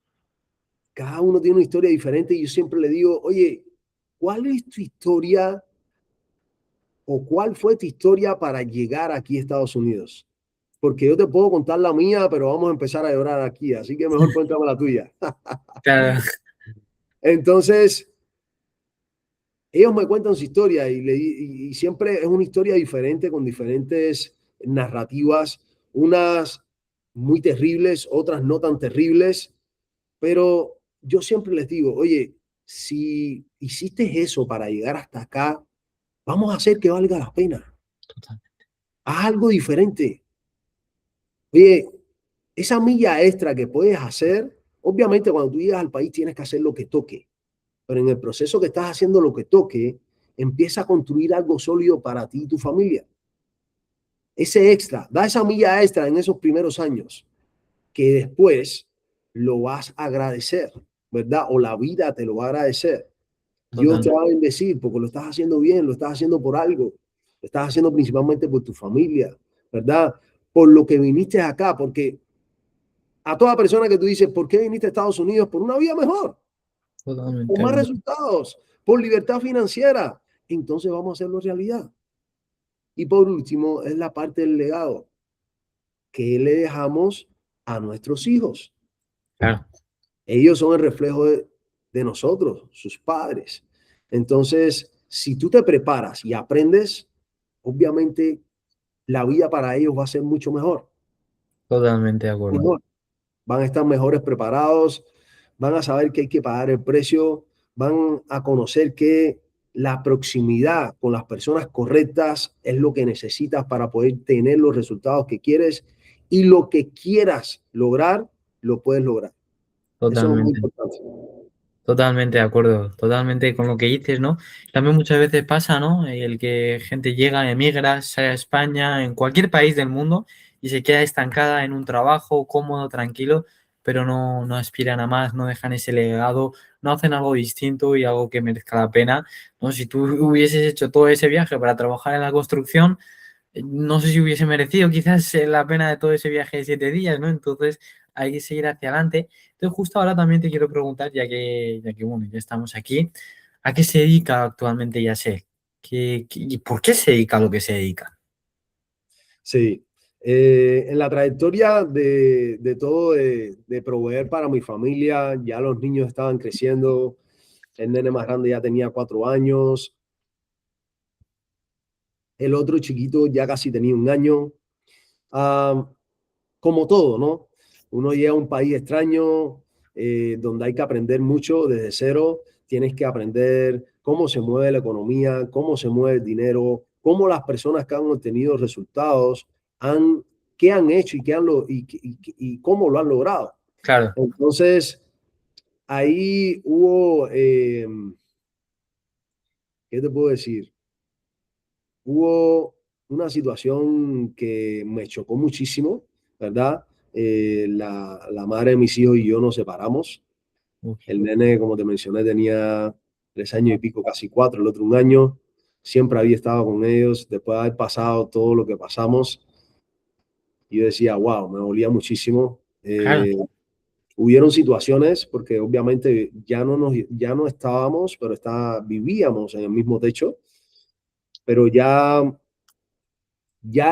Cada uno tiene una historia diferente y yo siempre le digo, oye, ¿cuál es tu historia o cuál fue tu historia para llegar aquí a Estados Unidos? porque yo te puedo contar la mía, pero vamos a empezar a llorar aquí, así que mejor cuéntame la tuya. Claro, Entonces, ellos me cuentan su historia y siempre es una historia diferente con diferentes narrativas, unas muy terribles, otras no tan terribles, pero yo siempre les digo, oye, si hiciste eso para llegar hasta acá, vamos a hacer que valga la pena. total, Haz algo diferente. Oye, esa milla extra que puedes hacer, obviamente cuando tú llegas al país tienes que hacer lo que toque, pero en el proceso que estás haciendo lo que toque, empieza a construir algo sólido para ti y tu familia. Ese extra, da esa milla extra en esos primeros años, que después lo vas a agradecer, ¿verdad? O la vida te lo va a agradecer. Dios te total, va a bendecir porque lo estás haciendo bien, lo estás haciendo por algo, lo estás haciendo principalmente por tu familia, ¿verdad? Por lo que viniste acá, porque a toda persona que tú dices, ¿por qué viniste a Estados Unidos? Por una vida mejor, por totalmente de más acuerdo. resultados, por libertad financiera. Entonces vamos a hacerlo realidad. Y por último, es la parte del legado que le dejamos a nuestros hijos. Claro, Ellos son el reflejo de nosotros, sus padres. Entonces, si tú te preparas y aprendes, obviamente la vida para ellos va a ser mucho mejor. totalmente de acuerdo. Mejor. Van a estar mejores preparados, van a saber que hay que pagar el precio, van a conocer que la proximidad con las personas correctas es lo que necesitas para poder tener los resultados que quieres y lo que quieras lograr, lo puedes lograr. Eso es muy Totalmente. importante. Totalmente de acuerdo, totalmente con lo que dices, ¿no? También muchas veces pasa, ¿no? El que gente llega, emigra, sale a España, en cualquier país del mundo y se queda estancada en un trabajo cómodo, tranquilo, pero no aspiran a más, no dejan ese legado, no hacen algo distinto y algo que merezca la pena, ¿no? Si tú hubieses hecho todo ese viaje para trabajar en la construcción, no sé si hubiese merecido quizás la pena de todo ese viaje de 7 días, ¿no? Entonces hay que seguir hacia adelante. Entonces justo ahora también te quiero preguntar, ya que bueno, ya estamos aquí, ¿a qué se dedica actualmente Yasser? ¿Y por qué se dedica a lo que se dedica? Sí. En la trayectoria de todo, de proveer para mi familia, ya los niños estaban creciendo, el nene más grande ya tenía 4 años, el otro chiquito ya casi tenía 1 año. Ah, como todo, ¿no? Uno llega a un país extraño donde hay que aprender mucho desde cero. Tienes que aprender cómo se mueve la economía, cómo se mueve el dinero, cómo las personas que han obtenido resultados han, qué han hecho y, y cómo lo han logrado. Claro, Entonces, ahí hubo, ¿qué te puedo decir? Hubo una situación que me chocó muchísimo, ¿verdad? La madre de mis hijos y yo nos separamos. uy, El nene, como te mencioné, tenía 3 años y pico, casi 4, el otro 1 año. Siempre había estado con ellos. Después de haber pasado todo lo que pasamos, yo decía, wow, me dolía muchísimo. claro, Hubieron situaciones, porque obviamente ya no estábamos, pero vivíamos en el mismo techo, pero ya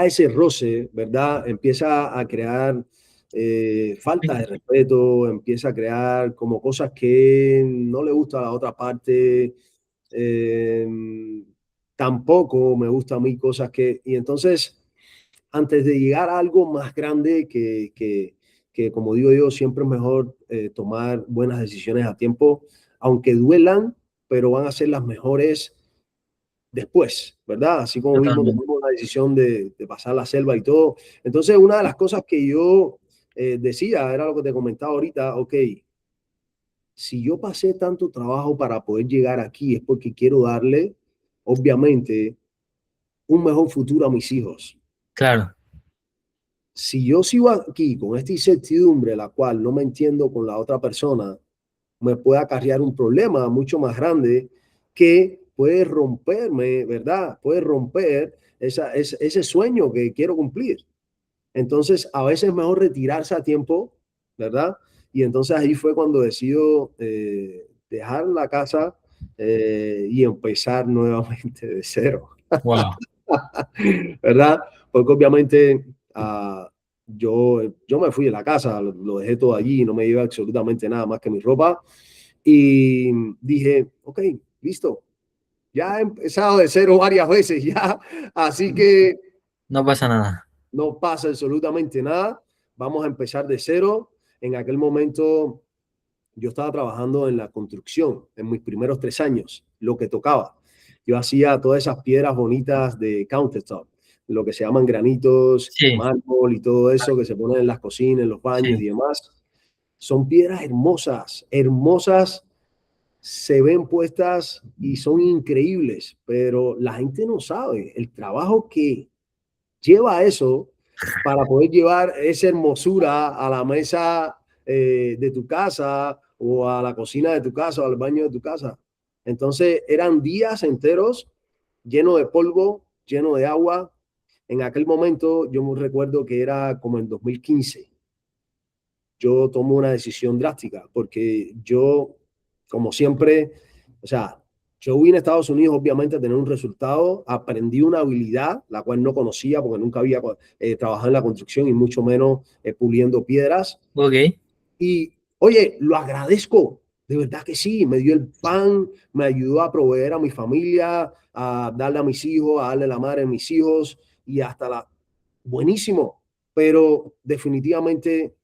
ese roce, ¿verdad? Empieza a crear falta de respeto, empieza a crear como cosas que no le gusta a la otra parte, eh, tampoco me gusta a mí cosas que... Y entonces, antes de llegar a algo más grande, que como digo yo, siempre es mejor tomar buenas decisiones a tiempo, aunque duelan, pero van a ser las mejores después, ¿verdad? Así como mismo totalmente. tomamos la decisión de pasar la selva y todo. Entonces, una de las cosas que yo decía, era lo que te comentaba ahorita, ok, si yo pasé tanto trabajo para poder llegar aquí, es porque quiero darle, obviamente, un mejor futuro a mis hijos. Claro, Si yo sigo aquí con esta incertidumbre, la cual no me entiendo con la otra persona, me puede acarrear un problema mucho más grande que puede romperme, ¿verdad? Puede romper ese sueño que quiero cumplir. Entonces, a veces es mejor retirarse a tiempo, ¿verdad? Y entonces ahí fue cuando decido dejar la casa y empezar nuevamente de cero, wow, ¿verdad? Porque obviamente yo me fui de la casa, lo dejé todo allí, no me llevé absolutamente nada más que mi ropa. Y dije, ok, listo. Ya he empezado de cero varias veces ya, así que No pasa nada. no pasa absolutamente nada. Vamos a empezar de cero. En aquel momento yo estaba trabajando en la construcción en mis primeros 3 años, lo que tocaba. Yo hacía todas esas piedras bonitas de countertop, lo que se llaman granitos, Sí, mármol y todo eso que se ponen en las cocinas, en los baños sí. y demás. Son piedras hermosas, hermosas, se ven puestas y son increíbles, pero la gente no sabe el trabajo que lleva eso para poder llevar esa hermosura a la mesa de tu casa o a la cocina de tu casa o al baño de tu casa. Entonces eran días enteros lleno de polvo, lleno de agua. En aquel momento yo me recuerdo que era como en 2015. Yo tomo una decisión drástica porque yo, como siempre, o sea, yo vine a Estados Unidos obviamente a tener un resultado, aprendí una habilidad, la cual no conocía porque nunca había trabajado en la construcción y mucho menos puliendo piedras. Ok. Y oye, lo agradezco, de verdad que sí, me dio el pan, me ayudó a proveer a mi familia, a darle a mis hijos, a darle la madre a mis hijos y hasta la... Buenísimo, pero definitivamente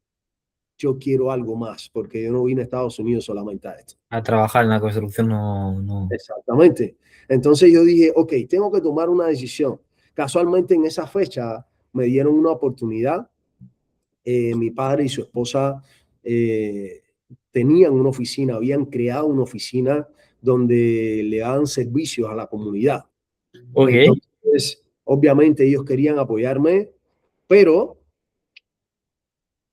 yo quiero algo más, porque yo no vine a Estados Unidos solamente a esto. A trabajar en la construcción no, no. Exactamente. Entonces yo dije, ok, tengo que tomar una decisión. Casualmente en esa fecha me dieron una oportunidad. Mi padre y su esposa eh, tenían una oficina, habían creado una oficina donde le daban servicios a la comunidad. Ok. Entonces, obviamente ellos querían apoyarme, pero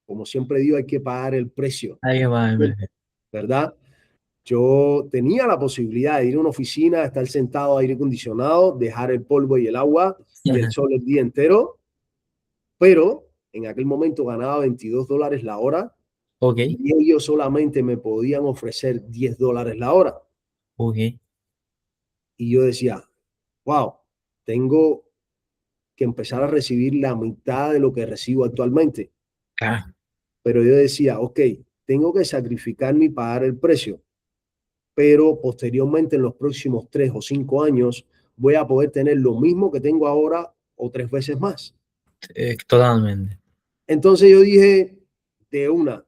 como siempre digo, hay que pagar el precio, Ahí va, ¿verdad? Yo tenía la posibilidad de ir a una oficina, estar sentado a aire acondicionado, dejar el polvo y el agua y el sol el día entero, pero en aquel momento ganaba $22 la hora Ok, y ellos solamente me podían ofrecer $10 la hora. ok. Y yo decía, wow, tengo que empezar a recibir la mitad de lo que recibo actualmente. Claro. Pero yo decía, ok, tengo que sacrificarme y pagar el precio, pero posteriormente en los próximos 3 o 5 años voy a poder tener lo mismo que tengo ahora o 3 veces más. Totalmente. Entonces yo dije, de una,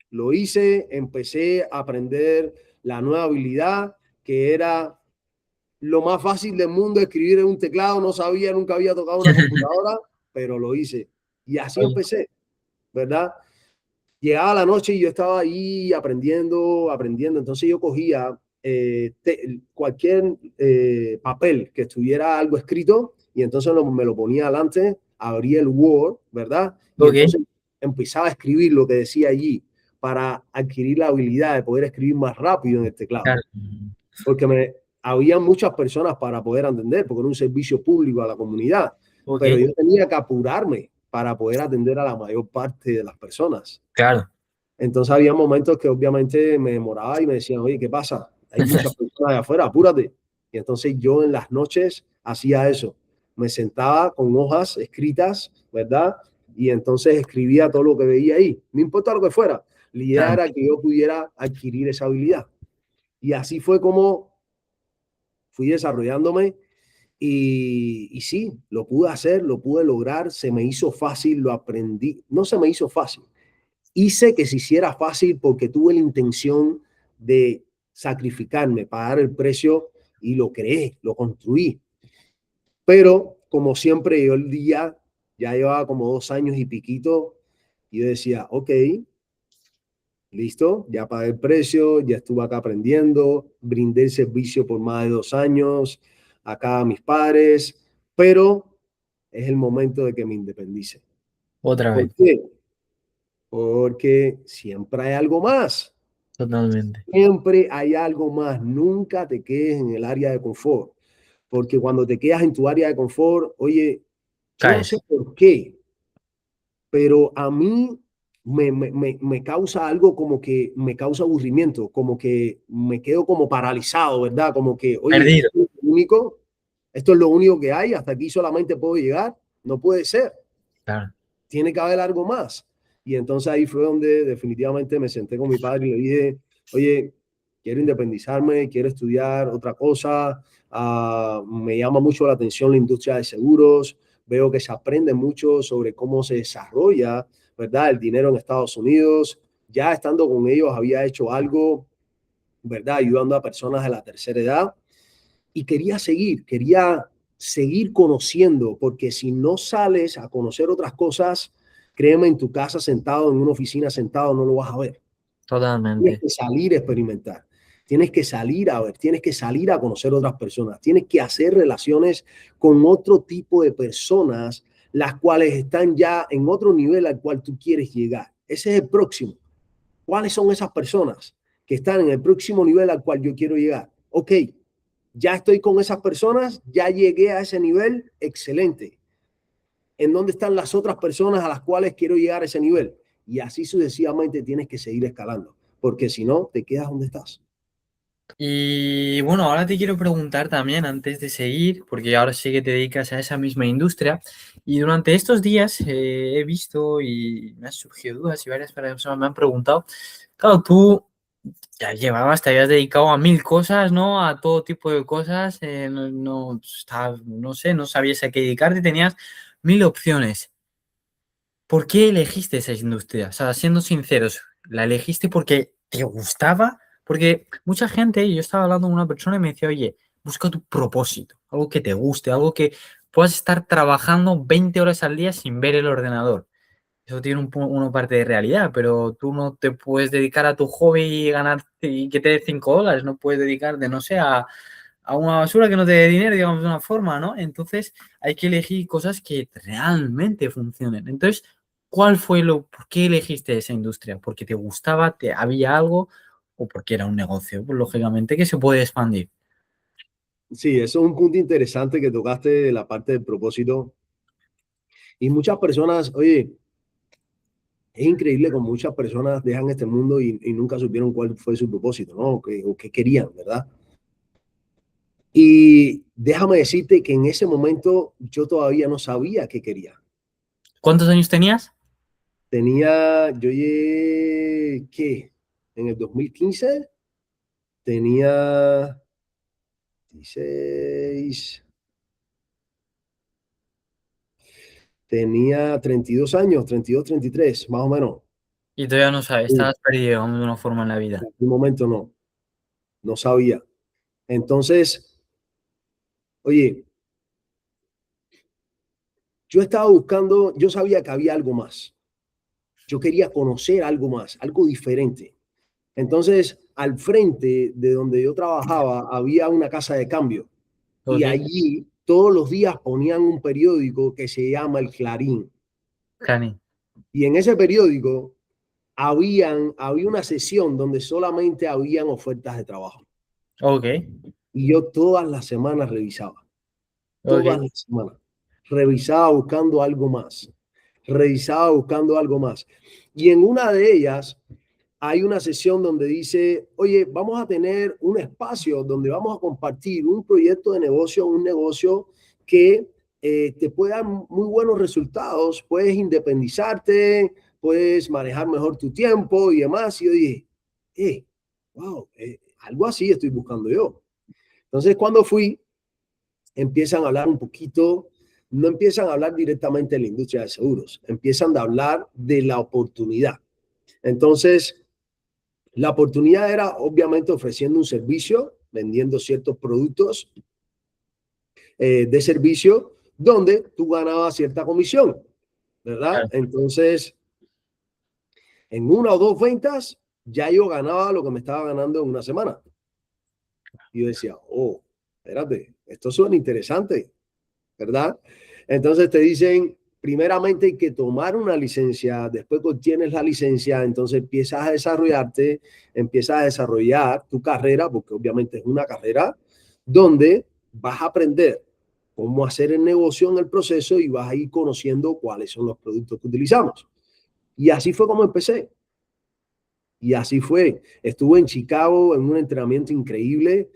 lo hice, empecé a aprender la nueva habilidad que era lo más fácil del mundo, escribir en un teclado, no sabía, nunca había tocado una computadora, pero lo hice. Y así Oye, empecé, ¿verdad? Llegaba la noche y yo estaba ahí aprendiendo, aprendiendo. Entonces yo cogía cualquier papel que estuviera algo escrito y entonces me lo ponía adelante, abría el Word, ¿verdad? Y ok, entonces empezaba a escribir lo que decía allí para adquirir la habilidad de poder escribir más rápido en el teclado. claro. Porque había muchas personas para poder atender, porque era un servicio público a la comunidad, Ok, pero yo tenía que apurarme para poder atender a la mayor parte de las personas. claro. Entonces había momentos que obviamente me demoraba y me decían, oye, ¿qué pasa? Hay muchas personas allá afuera, apúrate. Y entonces yo en las noches hacía eso. Me sentaba con hojas escritas, ¿verdad? Y entonces escribía todo lo que veía ahí. No importa lo que fuera. La idea Claro. era que yo pudiera adquirir esa habilidad. Y así fue como fui desarrollándome y sí, lo pude hacer, lo pude lograr, se me hizo fácil, lo aprendí. No se me hizo fácil, hice que se hiciera fácil porque tuve la intención de sacrificarme, pagar el precio y lo creé, lo construí. Pero como siempre, yo el día ya llevaba como 2 años y piquito y yo decía, ok, listo, ya pagué el precio, ya estuve acá aprendiendo, brindé el servicio por más de 2 años acá a mis padres, pero es el momento de que me independice. Otra ¿Por vez. qué? Porque siempre hay algo más. Totalmente. Siempre hay algo más, nunca te quedes en el área de confort, porque cuando te quedas en tu área de confort, oye, yo no sé Caes. por qué, pero a mí me causa algo como que me causa aburrimiento, como que me quedo como paralizado, ¿verdad? Como que, oye, Perdido. esto es lo único que hay, hasta aquí solamente puedo llegar, no puede ser. Claro. tiene que haber algo más. Y entonces ahí fue donde definitivamente me senté con mi padre y le dije, oye, quiero independizarme, quiero estudiar otra cosa, me llama mucho la atención la industria de seguros, veo que se aprende mucho sobre cómo se desarrolla, ¿verdad?, el dinero en Estados Unidos. Ya estando con ellos había hecho algo, ¿verdad?, ayudando a personas de la tercera edad, y quería seguir conociendo, porque si no sales a conocer otras cosas, créeme, en tu casa sentado, en una oficina sentado, no lo vas a ver. Tienes Totalmente. que salir a experimentar, tienes que salir a ver, tienes que salir a conocer otras personas, tienes que hacer relaciones con otro tipo de personas, las cuales están ya en otro nivel al cual tú quieres llegar. Ese es el próximo. ¿Cuáles son esas personas que están en el próximo nivel al cual yo quiero llegar? Ok, ya estoy con esas personas, ya llegué a ese nivel, excelente. ¿En dónde están las otras personas a las cuales quiero llegar a ese nivel? Y así sucesivamente tienes que seguir escalando, porque si no, te quedas donde estás. Y bueno, ahora te quiero preguntar también, antes de seguir, porque ahora sí que te dedicas a esa misma industria, y durante estos días he visto y me han surgido dudas y varias personas me han preguntado, claro, tú ya llevabas, te habías dedicado a 1000 cosas, ¿no? A todo tipo de cosas, no sé, no sabías a qué dedicarte, tenías 1000 opciones. ¿Por qué elegiste esa industria? O sea, siendo sinceros, ¿la elegiste porque te gustaba? Porque mucha gente, yo estaba hablando con una persona y me decía, oye, busca tu propósito, algo que te guste, algo que puedas estar trabajando 20 horas al día sin ver el ordenador. Eso tiene una parte de realidad, pero tú no te puedes dedicar a tu hobby y ganar y que te dé $5. No puedes dedicarte, no sé, a una basura que no te dé dinero, digamos, de una forma, ¿no? Entonces hay que elegir cosas que realmente funcionen. Entonces, ¿por qué elegiste esa industria? ¿Porque te gustaba, había algo o porque era un negocio? Pues lógicamente que se puede expandir. Sí, eso es un punto interesante que tocaste de la parte del propósito. Y muchas personas, oye, es increíble como muchas personas dejan este mundo y nunca supieron cuál fue su propósito, ¿no? O qué querían, ¿verdad? Y déjame decirte que en ese momento yo todavía no sabía qué quería. ¿Cuántos años tenías? Yo llegué, ¿qué? En el 2015 tenía 16, tenía 32 años, 32, 33, más o menos. Y todavía no sabes, Sí, estabas perdido digamos, de una forma en la en vida. aquel momento no sabía. Entonces, oye, yo estaba buscando, yo sabía que había algo más. Yo quería conocer algo más, algo diferente. Entonces, al frente de donde yo trabajaba había una casa de cambio y Ok, allí todos los días ponían un periódico que se llama El Clarín. Cani. Y en ese periódico había una sesión donde solamente habían ofertas de trabajo. Ok, Y yo todas las semanas todas ok. las semanas, revisaba buscando algo más, revisaba buscando algo más. Y en una de ellas hay una sesión donde dice, oye, vamos a tener un espacio donde vamos a compartir un proyecto de negocio, un negocio que te puede dar muy buenos resultados, puedes independizarte, puedes manejar mejor tu tiempo y demás. Y yo dije, wow, algo así estoy buscando yo. Entonces, cuando fui, empiezan a hablar un poquito, no empiezan a hablar directamente de la industria de seguros, empiezan a hablar de la oportunidad. Entonces, la oportunidad era obviamente ofreciendo un servicio, vendiendo ciertos productos de servicio donde tú ganabas cierta comisión, ¿verdad? Claro. Entonces, en una o dos ventas, ya yo ganaba lo que me estaba ganando en una semana. Y yo decía, oh, espérate, esto suena interesante, ¿verdad? Entonces te dicen, primeramente hay que tomar una licencia, después que obtienes la licencia, entonces empiezas a desarrollarte, empiezas a desarrollar tu carrera, porque obviamente es una carrera donde vas a aprender cómo hacer el negocio en el proceso y vas a ir conociendo cuáles son los productos que utilizamos. Y así fue como empecé. Y así fue. Estuve en Chicago en un entrenamiento increíble,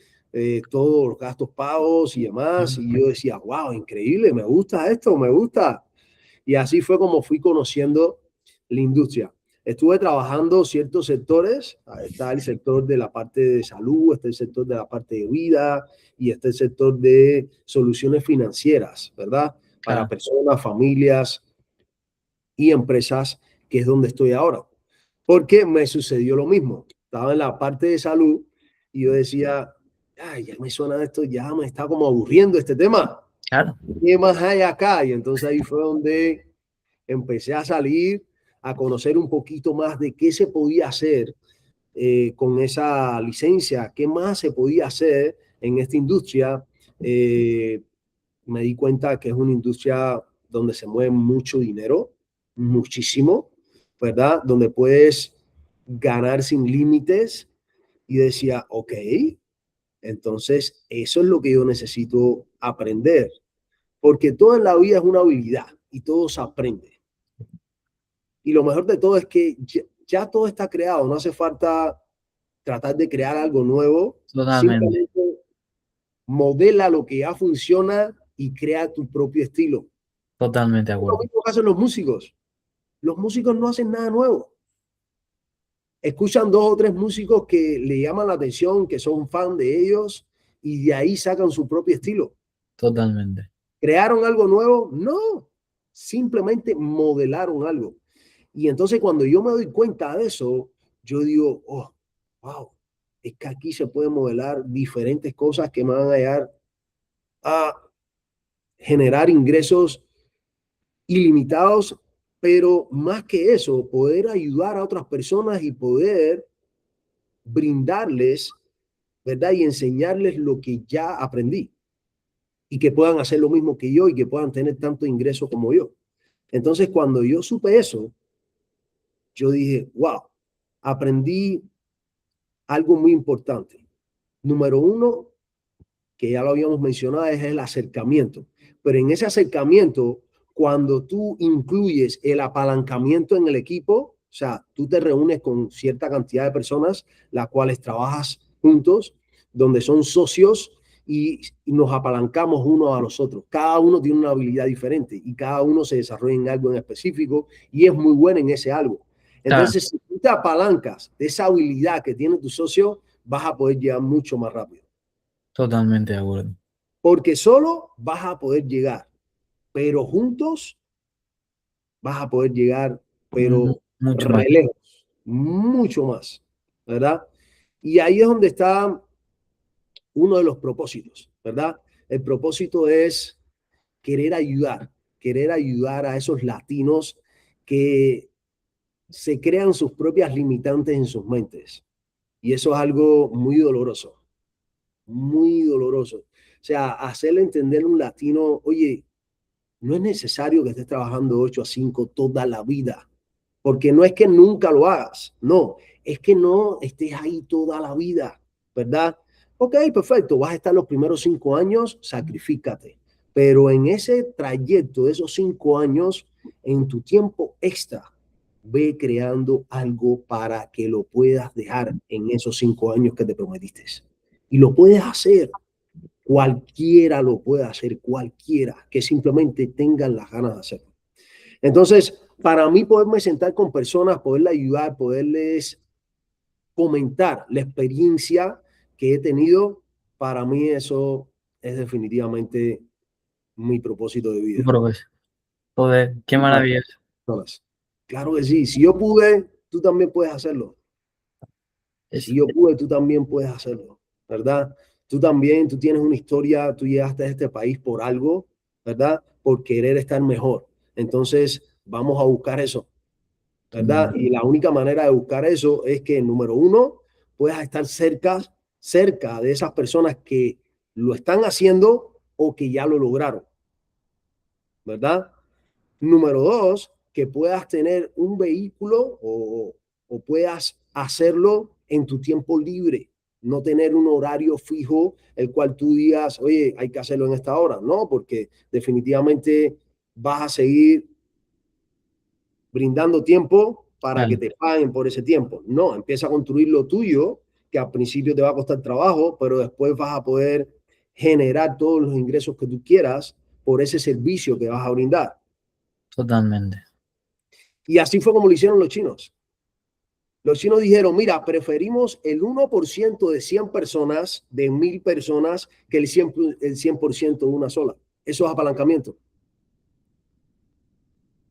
todos los gastos pagos y demás. Y yo decía, wow, increíble, me gusta esto, me gusta. Y así fue como fui conociendo la industria. Estuve trabajando ciertos sectores. Está el sector de la parte de salud, está el sector de la parte de vida y está el sector de soluciones financieras, ¿verdad? Para Claro, personas, familias y empresas, que es donde estoy ahora. Porque me sucedió lo mismo. Estaba en la parte de salud y yo decía, ay, ya me suena esto, ya me está como aburriendo este tema. claro, ¿Qué más hay acá? Y entonces ahí fue donde empecé a salir, a conocer un poquito más de qué se podía hacer con esa licencia, qué más se podía hacer en esta industria. Me di cuenta que es una industria donde se mueve mucho dinero, muchísimo, ¿verdad? Donde puedes ganar sin límites. Y decía, ok, entonces eso es lo que yo necesito aprender, porque todo en la vida es una habilidad y todo se aprende. Y lo mejor de todo es que ya todo está creado, no hace falta tratar de crear algo nuevo, totalmente, simplemente modela lo que ya funciona y crea tu propio estilo. totalmente de Es lo acuerdo. mismo que hacen los músicos. Los músicos no hacen nada nuevo. Escuchan dos o tres músicos que le llaman la atención, que son fan de ellos, y de ahí sacan su propio estilo. Totalmente. ¿Crearon algo nuevo? No, simplemente modelaron algo. Y entonces cuando yo me doy cuenta de eso, yo digo, oh, wow, es que aquí se pueden modelar diferentes cosas que me van a llegar a generar ingresos ilimitados, pero más que eso, poder ayudar a otras personas y poder brindarles, ¿verdad? Y enseñarles lo que ya aprendí y que puedan hacer lo mismo que yo y que puedan tener tanto ingreso como yo. Entonces, cuando yo supe eso, yo dije, wow, aprendí algo muy importante. Número uno, que ya lo habíamos mencionado, es el acercamiento. Pero en ese acercamiento, cuando tú incluyes el apalancamiento en el equipo, o sea, tú te reúnes con cierta cantidad de personas, las cuales trabajas juntos, donde son socios y nos apalancamos unos a los otros. Cada uno tiene una habilidad diferente y cada uno se desarrolla en algo en específico y es muy bueno en ese algo. Claro, Entonces, si tú te apalancas de esa habilidad que tiene tu socio, vas a poder llegar mucho más rápido. totalmente de acuerdo. Porque solo vas a poder llegar, pero juntos vas a poder llegar, pero Mucho más. re lejos, mucho más, ¿verdad? Y ahí es donde está uno de los propósitos, ¿verdad? El propósito es querer ayudar a esos latinos que se crean sus propias limitantes en sus mentes. Y eso es algo muy doloroso, muy doloroso. O sea, hacerle entender a un latino, oye, no es necesario que estés trabajando 8 a 5 toda la vida, porque no es que nunca lo hagas, no, es que no estés ahí toda la vida, ¿verdad? Ok, perfecto, vas a estar los primeros 5 años, sacrifícate, pero en ese trayecto de esos 5 años, en tu tiempo extra, ve creando algo para que lo puedas dejar en esos 5 años que te prometiste. Y lo puedes hacer. Cualquiera lo puede hacer, cualquiera que simplemente tengan las ganas de hacerlo. Entonces, para mí poderme sentar con personas, poderles ayudar, poderles comentar la experiencia que he tenido, para mí eso es definitivamente mi propósito de vida. Pues, joder, qué maravilloso. Claro que sí, si yo pude, tú también puedes hacerlo. Es, Si yo pude, tú también puedes hacerlo, ¿verdad? Tú también, tú tienes una historia, tú llegaste a este país por algo, ¿verdad? Por querer estar mejor. Entonces, vamos a buscar eso, ¿verdad? Y la única manera de buscar eso es que, número uno, puedas estar cerca de esas personas que lo están haciendo o que ya lo lograron, ¿verdad? Número dos, que puedas tener un vehículo o puedas hacerlo en tu tiempo libre, no tener un horario fijo el cual tú digas, oye, hay que hacerlo en esta hora, no, porque definitivamente vas a seguir brindando tiempo para claro, que te paguen por ese tiempo. No, empieza a construir lo tuyo, que al principio te va a costar trabajo, pero después vas a poder generar todos los ingresos que tú quieras por ese servicio que vas a brindar. Totalmente. Y así fue como lo hicieron los chinos. Los chinos dijeron, mira, preferimos el 1% de 100 personas, de 1000 personas, que el 100% de una sola. Eso es apalancamiento.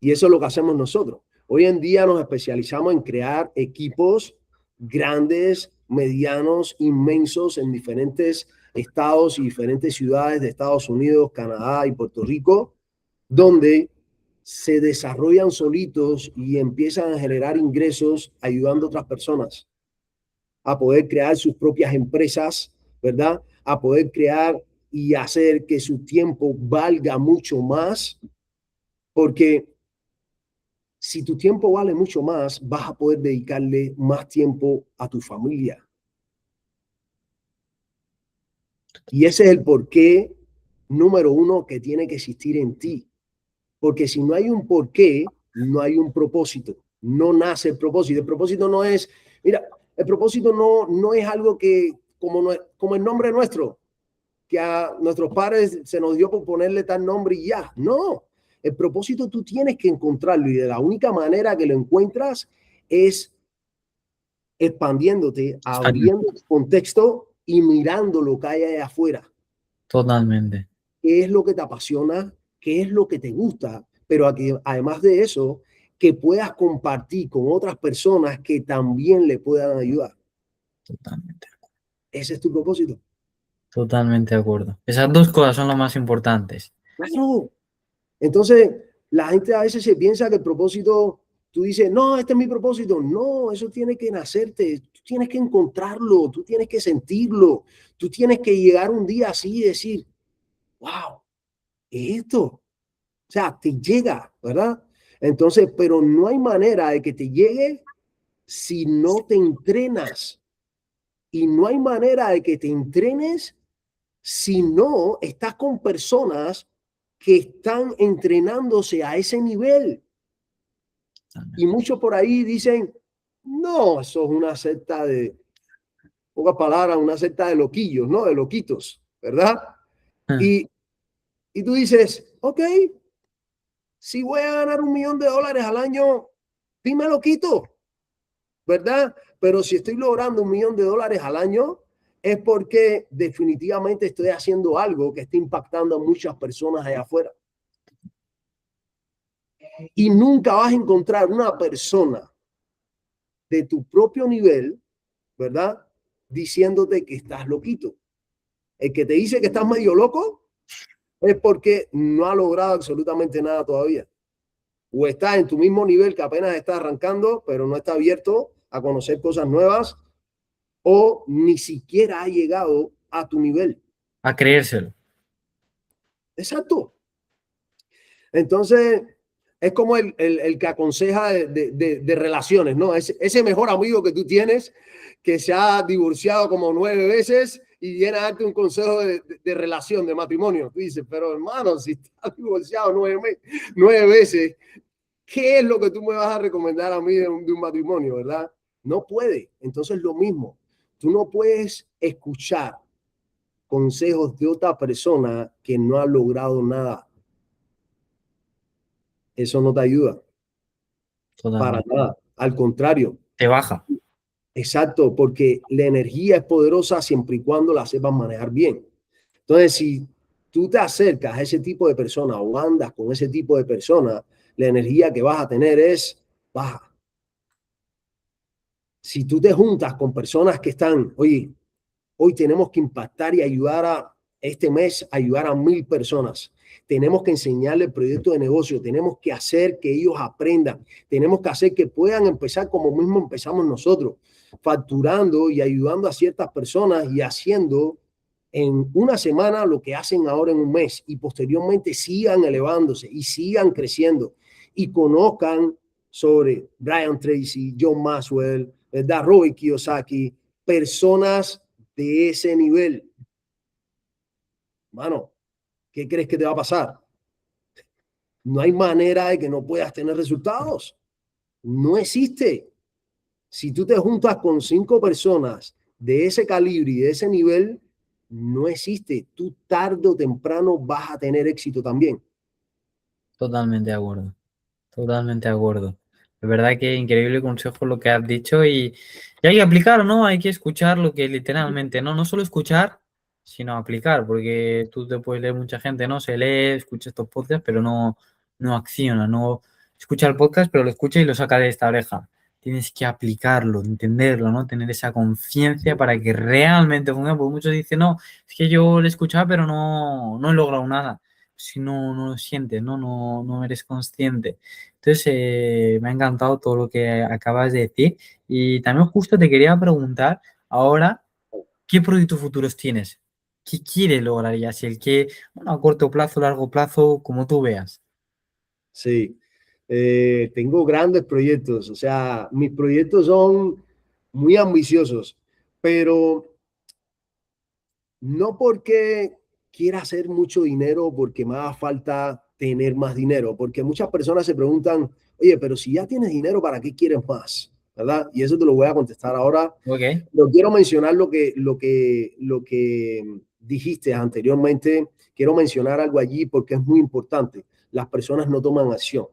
Y eso es lo que hacemos nosotros. Hoy en día nos especializamos en crear equipos grandes, medianos, inmensos en diferentes estados y diferentes ciudades de Estados Unidos, Canadá y Puerto Rico, donde se desarrollan solitos y empiezan a generar ingresos ayudando a otras personas a poder crear sus propias empresas, ¿verdad? A poder crear y hacer que su tiempo valga mucho más, porque si tu tiempo vale mucho más, vas a poder dedicarle más tiempo a tu familia. Y ese es el porqué número uno que tiene que existir en ti. Porque si no hay un porqué, no hay un propósito. No nace el propósito. El propósito no es, mira, el propósito no es algo que, como el nombre nuestro, que a nuestros padres se nos dio por ponerle tal nombre y ya. No, el propósito tú tienes que encontrarlo y de la única manera que lo encuentras es expandiéndote, abriendo tu contexto y mirando lo que hay allá afuera. Totalmente. ¿Qué es lo que te apasiona? ¿Qué es lo que te gusta? Pero aquí, además de eso, que puedas compartir con otras personas que también le puedan ayudar. Totalmente. Ese es tu propósito. Totalmente de acuerdo. Esas dos cosas son las más importantes. Claro. Entonces, la gente a veces se piensa que el propósito, tú dices, no, este es mi propósito. No, eso tiene que nacerte. Tú tienes que encontrarlo, tú tienes que sentirlo. Tú tienes que llegar un día así y decir, wow, esto. O sea, te llega, ¿verdad? Entonces, pero no hay manera de que te llegue si no te entrenas. Y no hay manera de que te entrenes si no estás con personas que están entrenándose a ese nivel. Y muchos por ahí dicen, no, eso es una secta de, pocas palabras, una secta de loquillos, ¿no? De loquitos, ¿verdad? Y, y tú dices, ok, si voy a ganar $1.000.000 al año, dime loquito, ¿verdad? Pero si estoy logrando $1.000.000 al año, es porque definitivamente estoy haciendo algo que está impactando a muchas personas allá afuera. Y nunca vas a encontrar una persona de tu propio nivel, ¿verdad? Diciéndote que estás loquito. El que te dice que estás medio loco es porque no ha logrado absolutamente nada todavía. O estás en tu mismo nivel que apenas está arrancando, pero no está abierto a conocer cosas nuevas, o ni siquiera ha llegado a tu nivel. A creérselo. Exacto. Entonces, es como el que aconseja de relaciones, ¿no? Ese mejor amigo que tú tienes, que se ha divorciado como 9 veces y viene a darte un consejo de relación, de matrimonio. Tú dices, pero hermano, si estás divorciado 9 veces, ¿qué es lo que tú me vas a recomendar a mí de un matrimonio, verdad? No puede. Entonces, lo mismo. Tú no puedes escuchar consejos de otra persona que no ha logrado nada. Eso no te ayuda. Para Totalmente. nada. Al contrario. Te baja. Exacto, porque la energía es poderosa siempre y cuando la sepas manejar bien. Entonces, si tú te acercas a ese tipo de persona o andas con ese tipo de persona, la energía que vas a tener es baja. Si tú te juntas con personas que están, oye, hoy tenemos que impactar y ayudar a este mes, ayudar a 1000 personas. Tenemos que enseñarle el proyecto de negocio, tenemos que hacer que ellos aprendan, tenemos que hacer que puedan empezar como mismo empezamos nosotros, facturando y ayudando a ciertas personas y haciendo en una semana lo que hacen ahora en un mes y posteriormente sigan elevándose y sigan creciendo y conozcan sobre Brian Tracy, John Maxwell, ¿verdad? Robert Kiyosaki, personas de ese nivel. Mano, ¿qué crees que te va a pasar? No hay manera de que no puedas tener resultados. No existe. Si tú te juntas con 5 personas de ese calibre y de ese nivel, no existe. Tú tarde o temprano vas a tener éxito también. Totalmente de acuerdo. Totalmente de acuerdo. De verdad que increíble consejo lo que has dicho y hay que aplicar, ¿no? Hay que escuchar lo que literalmente, ¿no? No solo escuchar, sino aplicar, porque tú te puedes leer mucha gente, ¿no? Se lee, escucha estos podcasts, pero no acciona, no escucha el podcast, pero lo escucha y lo saca de esta oreja. Tienes que aplicarlo, entenderlo, ¿no? Tener esa conciencia para que realmente funcione. Porque muchos dicen, no, es que yo lo he escuchado, pero no he logrado nada. Si no lo sientes, no eres consciente. Entonces, me ha encantado todo lo que acabas de decir. Y también justo te quería preguntar ahora, ¿qué proyectos futuros tienes? ¿Qué quieres lograr ya? Si el que, bueno, a corto plazo, largo plazo, como tú veas. Sí, tengo grandes proyectos, o sea, mis proyectos son muy ambiciosos, pero no porque quiera hacer mucho dinero, porque me haga falta tener más dinero, porque muchas personas se preguntan, oye, pero si ya tienes dinero, ¿para qué quieres más? ¿Verdad? Y eso te lo voy a contestar ahora. Ok, No quiero mencionar lo que dijiste anteriormente. Quiero mencionar algo allí porque es muy importante. Las personas no toman acción.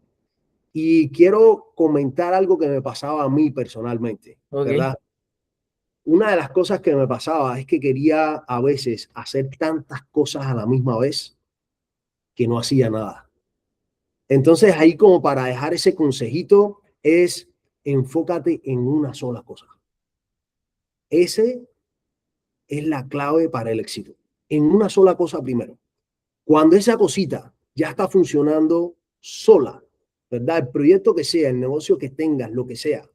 Y quiero comentar algo que me pasaba a mí personalmente, ok, ¿verdad? Una de las cosas que me pasaba es que quería a veces hacer tantas cosas a la misma vez que no hacía nada. Entonces ahí como para dejar ese consejito es enfócate en una sola cosa. Ese es la clave para el éxito. En una sola cosa primero. Cuando esa cosita ya está funcionando sola, ¿verdad? El proyecto que sea, el negocio que tengas, lo que sea,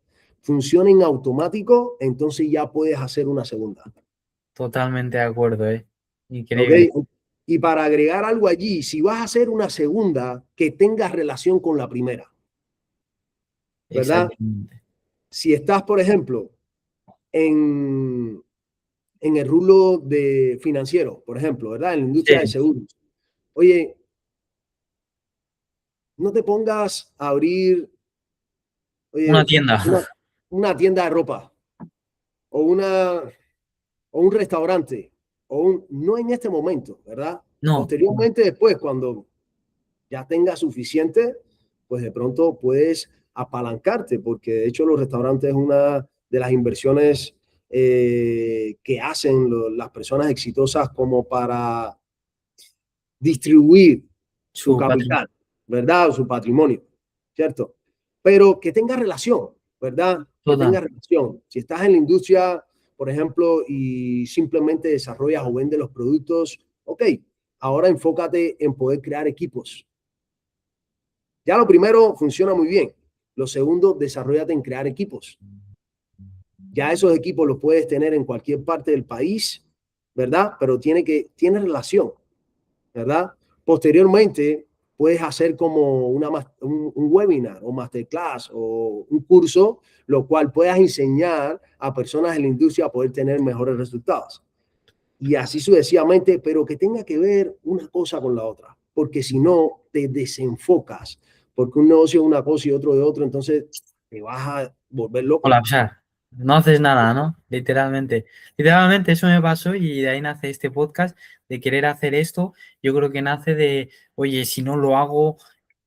funciona en automático, entonces ya puedes hacer una segunda. totalmente de acuerdo, ¿eh? ¿Ok? Increíble. Y para agregar algo allí, si vas a hacer una segunda que tenga relación con la primera, ¿verdad? Exactamente. Si estás, por ejemplo, en, en el rubro de financiero, por ejemplo, ¿verdad? En la Sí, industria de seguros. Oye, no te pongas a abrir, una oye, tienda. una tienda de ropa o, una, o un restaurante, no en este momento, ¿verdad? No, Posteriormente, después, cuando ya tengas suficiente, pues de pronto puedes apalancarte, porque de hecho los restaurantes es una de las inversiones que hacen las personas exitosas como para distribuir su su patrón. capital, ¿verdad? O su patrimonio, ¿cierto? Pero que tenga relación, ¿verdad? Que tenga Total. relación. Si estás en la industria, por ejemplo, y simplemente desarrollas o vendes los productos, ok, ahora enfócate en poder crear equipos. Ya lo primero funciona muy bien. Lo segundo, desarrollate en crear equipos. Ya esos equipos los puedes tener en cualquier parte del país, ¿verdad? Pero tiene relación, ¿verdad? Posteriormente, puedes hacer como un webinar o masterclass o un curso, lo cual puedas enseñar a personas en la industria a poder tener mejores resultados. Y así sucesivamente, pero que tenga que ver una cosa con la otra, porque si no, te desenfocas, porque un negocio es una cosa y otro de otro, entonces te vas a volver loco. Colapsar. No haces nada, ¿no? Literalmente. Literalmente eso me pasó y de ahí nace este podcast de querer hacer esto. Yo creo que nace de, oye, si no lo hago,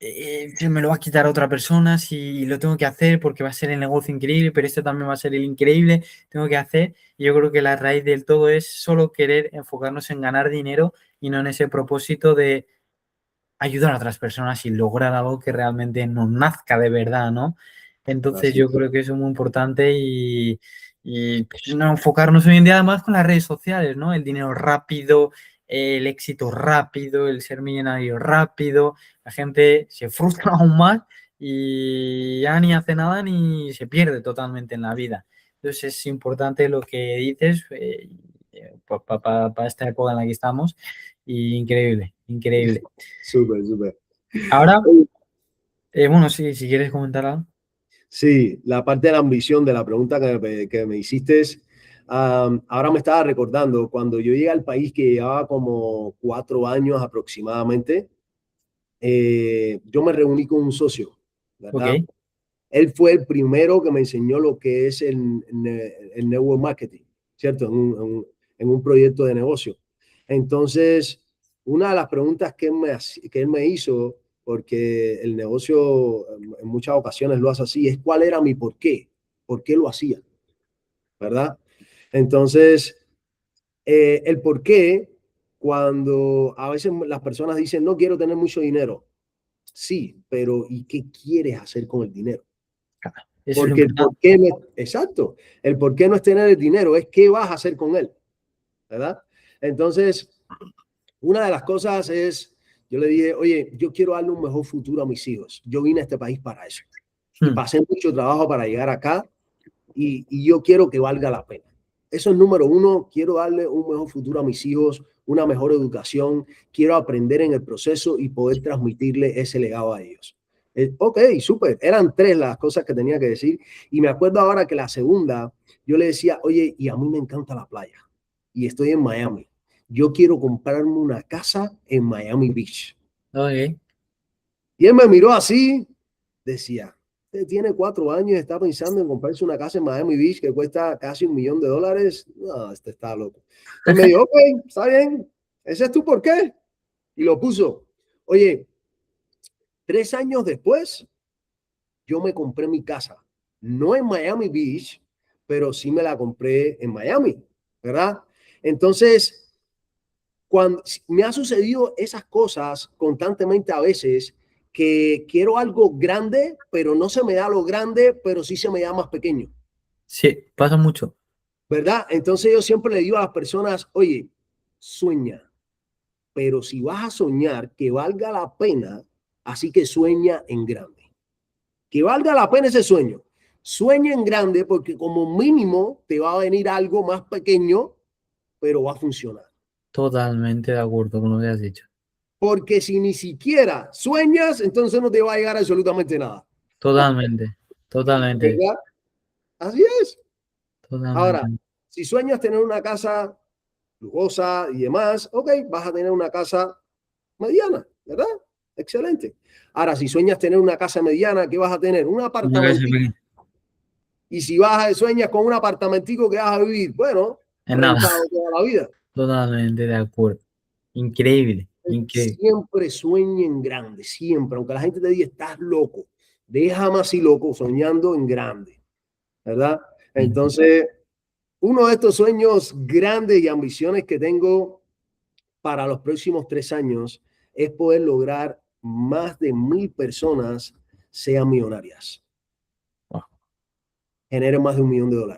se me lo va a quitar otra persona, si lo tengo que hacer porque va a ser el negocio increíble, pero este también va a ser el increíble, tengo que hacer. Y yo creo que la raíz del todo es solo querer enfocarnos en ganar dinero y no en ese propósito de ayudar a otras personas y lograr algo que realmente nos nazca de verdad, ¿no? Entonces Así yo es. creo que eso es muy importante y pues, no enfocarnos hoy en día además con las redes sociales, ¿no? El dinero rápido, el éxito rápido, el ser millonario rápido, la gente se frustra aún más y ya ni hace nada ni se pierde totalmente en la vida. Entonces es importante lo que dices para esta época en la que estamos y increíble, increíble. Súper, súper. Ahora, bueno, sí, si quieres comentar algo. Sí, la parte de la ambición de la pregunta que me hiciste, ahora me estaba recordando cuando yo llegué al país que llevaba como 4 años aproximadamente, yo me reuní con un socio, Ok, ¿verdad? Él fue el primero que me enseñó lo que es el network marketing, ¿cierto? En un proyecto de negocio. Entonces, una de las preguntas que él me hizo porque el negocio en muchas ocasiones lo hace así, es cuál era mi por qué lo hacía, ¿verdad? Entonces, el por qué, cuando a veces las personas dicen, no quiero tener mucho dinero, sí, pero ¿y qué quieres hacer con el dinero? Eso es Porque el por importante. qué no es, exacto, el por qué no es tener el dinero, es qué vas a hacer con él, ¿verdad? Entonces, una de las cosas es, yo le dije, oye, yo quiero darle un mejor futuro a mis hijos. Yo vine a este país para eso. Y pasé mucho trabajo para llegar acá y yo quiero que valga la pena. Eso es número uno, quiero darle un mejor futuro a mis hijos, una mejor educación, quiero aprender en el proceso y poder transmitirle ese legado a ellos. Ok, súper, eran tres las cosas que tenía que decir y me acuerdo ahora que la segunda, yo le decía, oye, y a mí me encanta la playa y estoy en Miami. Yo quiero comprarme una casa en Miami Beach. Ok. Y él me miró así, decía, usted tiene 4 años y está pensando en comprarse una casa en Miami Beach que cuesta casi $1 millón. No, este está loco. Entonces me dijo, ok, está bien, ese es tu por qué. Y lo puso. Oye, 3 años después, yo me compré mi casa. No en Miami Beach, pero sí me la compré en Miami, ¿verdad? Entonces, cuando me ha sucedido esas cosas constantemente a veces, que quiero algo grande, pero no se me da lo grande, pero sí se me da más pequeño, Sí, pasa mucho. ¿verdad? Entonces yo siempre le digo a las personas, oye, sueña, pero si vas a soñar, que valga la pena, así que sueña en grande. Que valga la pena ese sueño. Sueña en grande porque como mínimo te va a venir algo más pequeño, pero va a funcionar. Totalmente de acuerdo con lo que has dicho. Porque si ni siquiera sueñas, entonces no te va a llegar absolutamente nada. Totalmente. Totalmente. ¿Verdad? Así es. Ahora, Totalmente. si sueñas tener una casa lujosa y demás, ok, vas a tener una casa mediana, ¿verdad? Excelente. Ahora, si sueñas tener una casa mediana, ¿qué vas a tener? Un Una casa apartamento. pequeña. Y si sueñas con un apartamentico que vas a vivir, bueno, Es nada. rentado toda la vida. Totalmente de acuerdo. Increíble. Increíble. Siempre sueñen grande, siempre, aunque la gente te diga, estás loco. Déjame así loco, soñando en grande, ¿verdad? Sí. Entonces, uno de estos sueños grandes y ambiciones que tengo para los próximos 3 años es poder lograr más de 1,000 personas sean millonarias, Wow. generen más de $1 millón,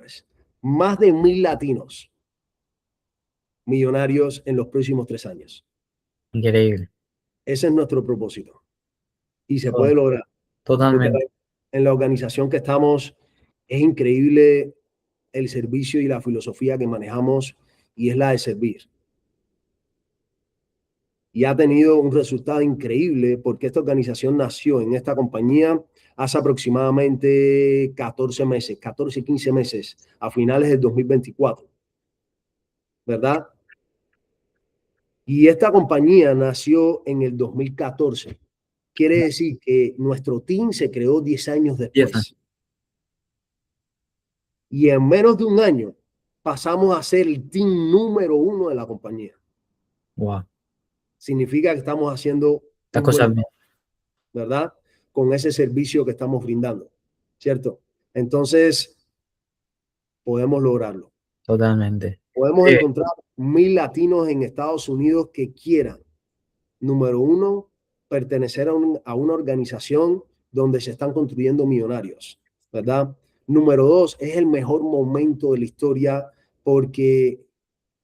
más de 1,000 latinos millonarios en los próximos 3 años. Increíble. Ese es nuestro propósito y se puede Todo. lograr porque Totalmente. en la organización que estamos es increíble el servicio y la filosofía que manejamos y es la de servir. Y ha tenido un resultado increíble porque esta organización nació en esta compañía hace aproximadamente 14 meses, 14, 15 meses, a finales del 2024, ¿verdad? Y esta compañía nació en el 2014. Quiere decir que nuestro team se creó 10 años 10 años. después. Y en menos de un año pasamos a ser el team número 1 de la compañía. Wow. Significa que estamos haciendo Las un buen cosas bien. trabajo, ¿verdad? Con ese servicio que estamos brindando, ¿cierto? Entonces, podemos lograrlo. Totalmente. Podemos encontrar 1,000 latinos en Estados Unidos que quieran, número uno, pertenecer a una organización donde se están construyendo millonarios, ¿verdad? Número dos, es el mejor momento de la historia porque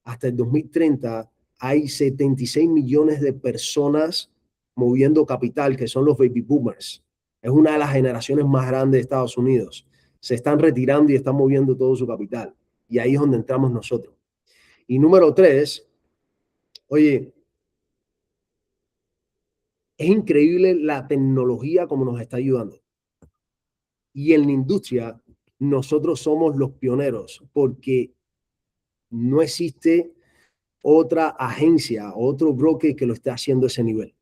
hasta el 2030 hay 76 millones de personas moviendo capital, que son los baby boomers. Es una de las generaciones más grandes de Estados Unidos. Se están retirando y están moviendo todo su capital. Y ahí es donde entramos nosotros. Y número tres, oye, es increíble la tecnología como nos está ayudando. Y en la industria, nosotros somos los pioneros porque no existe otra agencia, otro broker que lo esté haciendo a ese nivel.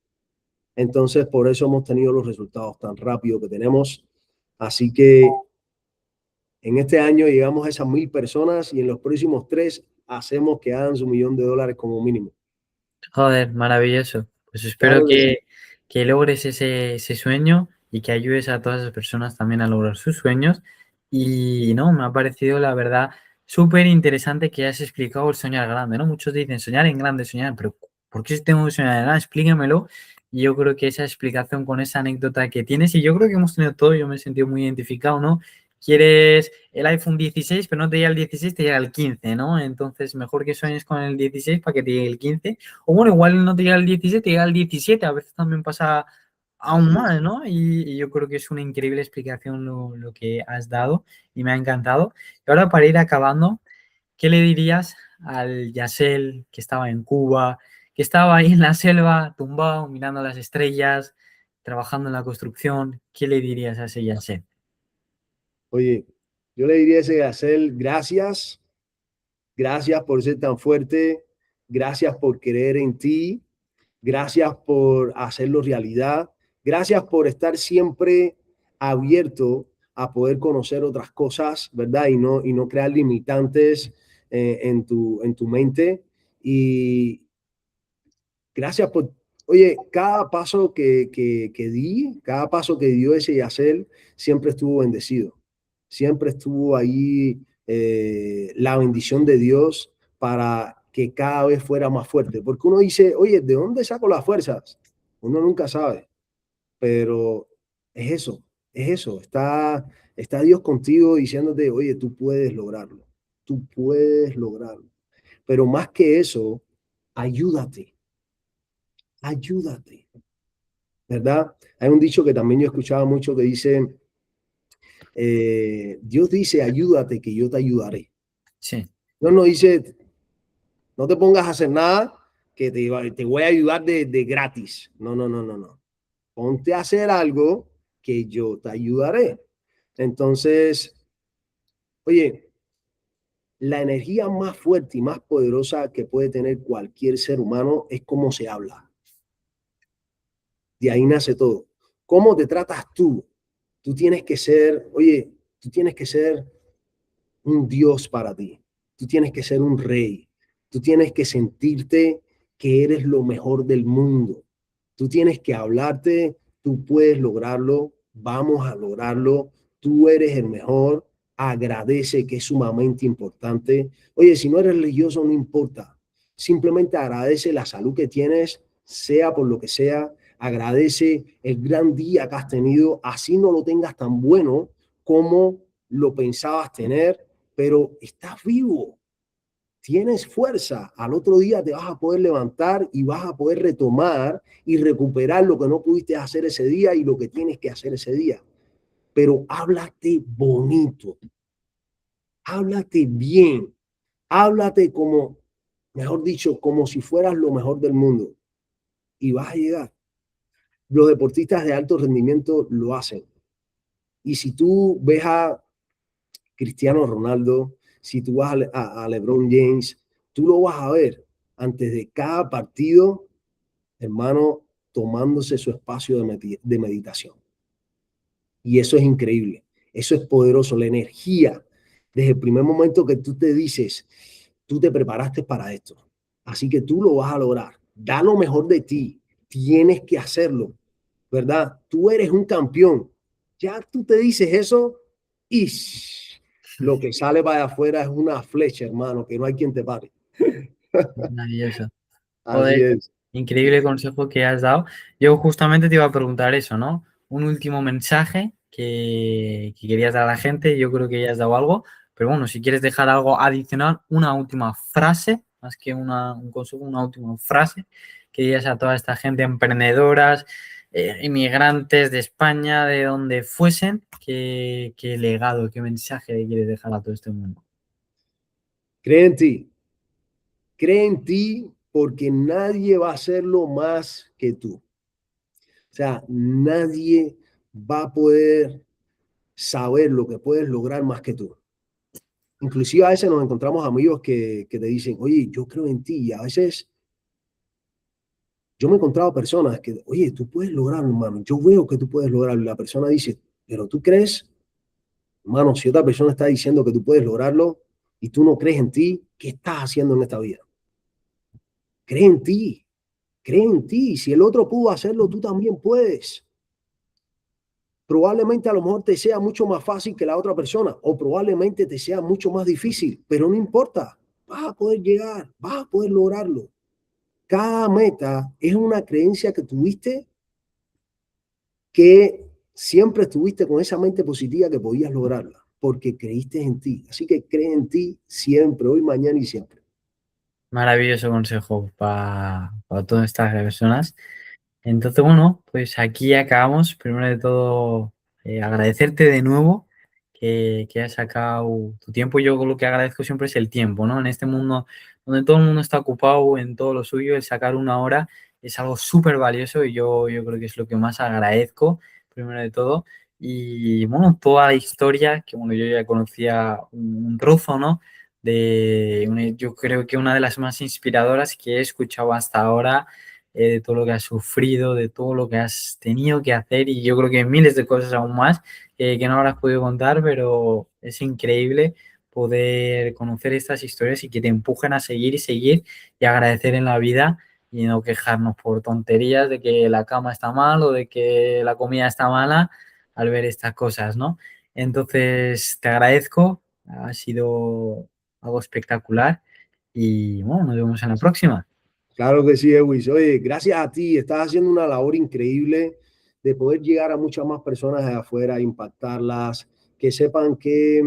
Entonces, por eso hemos tenido los resultados tan rápido que tenemos. Así que en este año llegamos a esas 1,000 personas y en los próximos 3 hacemos que hagan su $1 millón como mínimo. Joder, maravilloso. Pues espero Claro que sí. que logres ese sueño y que ayudes a todas esas personas también a lograr sus sueños. Y no, me ha parecido la verdad súper interesante que has explicado el soñar grande, ¿no? Muchos dicen soñar en grande, soñar, pero ¿por qué tengo que soñar en grande? Explíquemelo. Y yo creo que esa explicación con esa anécdota que tienes, y yo creo que hemos tenido todo, yo me he sentido muy identificado, ¿no? Quieres el iPhone 16, pero no te llega el 16, te llega el 15, ¿no? Entonces, mejor que sueñes con el 16 para que te llegue el 15. O bueno, igual no te llega el 16, te llega el 17. A veces también pasa aún más, ¿no? Y yo creo que es una increíble explicación lo que has dado y me ha encantado. Y ahora para ir acabando, ¿qué le dirías al Yasel que estaba en Cuba, que estaba ahí en la selva, tumbado, mirando las estrellas, trabajando en la construcción? ¿Qué le dirías a ese Yasel? Oye, yo le diría a ese Gacel, gracias, gracias por ser tan fuerte, gracias por creer en ti, gracias por hacerlo realidad, gracias por estar siempre abierto a poder conocer otras cosas, ¿verdad? Y no crear limitantes en tu mente. Y gracias por, oye, cada paso que di, cada paso que dio ese Yacel, siempre estuvo bendecido. Siempre estuvo ahí la bendición de Dios para que cada vez fuera más fuerte. Porque uno dice, oye, ¿de dónde saco las fuerzas? Uno nunca sabe, pero es eso, es eso. Está Dios contigo diciéndote, oye, tú puedes lograrlo. Pero más que eso, ayúdate, ayúdate, ¿verdad? Hay un dicho que también yo escuchaba mucho que dice, Dios dice, ayúdate que yo te ayudaré. Sí. Dios no dice, no te pongas a hacer nada que te voy a ayudar de gratis. No, no, no, no, no. Ponte a hacer algo que yo te ayudaré. Entonces, oye, la energía más fuerte y más poderosa que puede tener cualquier ser humano es cómo se habla. De ahí nace todo. ¿Cómo te tratas tú? Tú tienes que ser, oye, tú tienes que ser un Dios para ti. Tú tienes que ser un rey. Tú tienes que sentirte que eres lo mejor del mundo. Tú tienes que hablarte, tú puedes lograrlo, vamos a lograrlo, tú eres el mejor, agradece que es sumamente importante. Oye, si no eres religioso, no importa. Simplemente agradece la salud que tienes, sea por lo que sea, agradece el gran día que has tenido, así no lo tengas tan bueno como lo pensabas tener, pero estás vivo, tienes fuerza. Al otro día te vas a poder levantar y vas a poder retomar y recuperar lo que no pudiste hacer ese día y lo que tienes que hacer ese día. Pero háblate bonito, háblate bien, háblate como, mejor dicho, como si fueras lo mejor del mundo y vas a llegar. Los deportistas de alto rendimiento lo hacen. Y si tú ves a Cristiano Ronaldo, si tú vas a LeBron James, tú lo vas a ver antes de cada partido, hermano, tomándose su espacio de meditación. Y eso es increíble, eso es poderoso, la energía. Desde el primer momento que tú te dices, tú te preparaste para esto, así que tú lo vas a lograr. Da lo mejor de ti, tienes que hacerlo, ¿verdad? Tú eres un campeón. Ya tú te dices eso y lo que sale para afuera es una flecha, hermano, que no hay quien te pare. Maravilloso. Así Joder, es. increíble consejo que has dado. Yo justamente te iba a preguntar eso, ¿no? Un último mensaje que querías dar a la gente. Yo creo que ya has dado algo, pero bueno, si quieres dejar algo adicional, una última frase, más que un consejo, una última frase que digas a toda esta gente, emprendedoras, inmigrantes de España, de donde fuesen, qué legado, qué mensaje le quieres dejar a todo este mundo. Cree en ti. Cree en ti porque nadie va a hacerlo más que tú. O sea, nadie va a poder saber lo que puedes lograr más que tú. Inclusive a veces nos encontramos amigos que te dicen, oye, yo creo en ti. Y a veces yo me he encontrado personas que, oye, tú puedes lograrlo, hermano. Yo veo que tú puedes lograrlo. Y la persona dice, pero tú crees, hermano, si otra persona está diciendo que tú puedes lograrlo y tú no crees en ti, ¿qué estás haciendo en esta vida? Cree en ti. Cree en ti. Si el otro pudo hacerlo, tú también puedes. Probablemente a lo mejor te sea mucho más fácil que la otra persona o probablemente te sea mucho más difícil, pero no importa. Vas a poder llegar, vas a poder lograrlo. Cada meta es una creencia que tuviste, que siempre estuviste con esa mente positiva que podías lograrla, porque creíste en ti. Así que cree en ti siempre, hoy, mañana y siempre. Maravilloso consejo para todas estas personas. Entonces, bueno, pues aquí acabamos. Primero de todo, agradecerte de nuevo que hayas sacado tu tiempo. Yo lo que agradezco siempre es el tiempo, ¿no? En este mundo donde todo el mundo está ocupado en todo lo suyo, el sacar una hora es algo súper valioso y yo creo que es lo que más agradezco, primero de todo. Y bueno, toda la historia, que bueno, yo ya conocía un trozo, ¿no? Yo creo que una de las más inspiradoras que he escuchado hasta ahora, de todo lo que has sufrido, de todo lo que has tenido que hacer y yo creo que miles de cosas aún más que no habrás podido contar, pero es increíble poder conocer estas historias y que te empujen a seguir y seguir y agradecer en la vida y no quejarnos por tonterías de que la cama está mal o de que la comida está mala al ver estas cosas, ¿no? Entonces, te agradezco, ha sido algo espectacular y bueno, nos vemos en la próxima. Claro que sí, Ewis. Oye, gracias a ti, estás haciendo una labor increíble de poder llegar a muchas más personas de afuera, impactarlas, que sepan que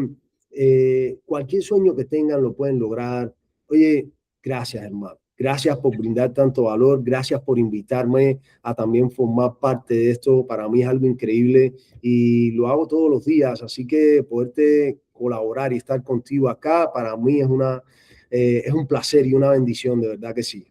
cualquier sueño que tengan lo pueden lograr. Oye, gracias, hermano. Gracias por brindar tanto valor, gracias por invitarme a también formar parte de esto. Para mí es algo increíble y lo hago todos los días, así que poderte colaborar y estar contigo acá, para mí es un placer y una bendición, de verdad que sí.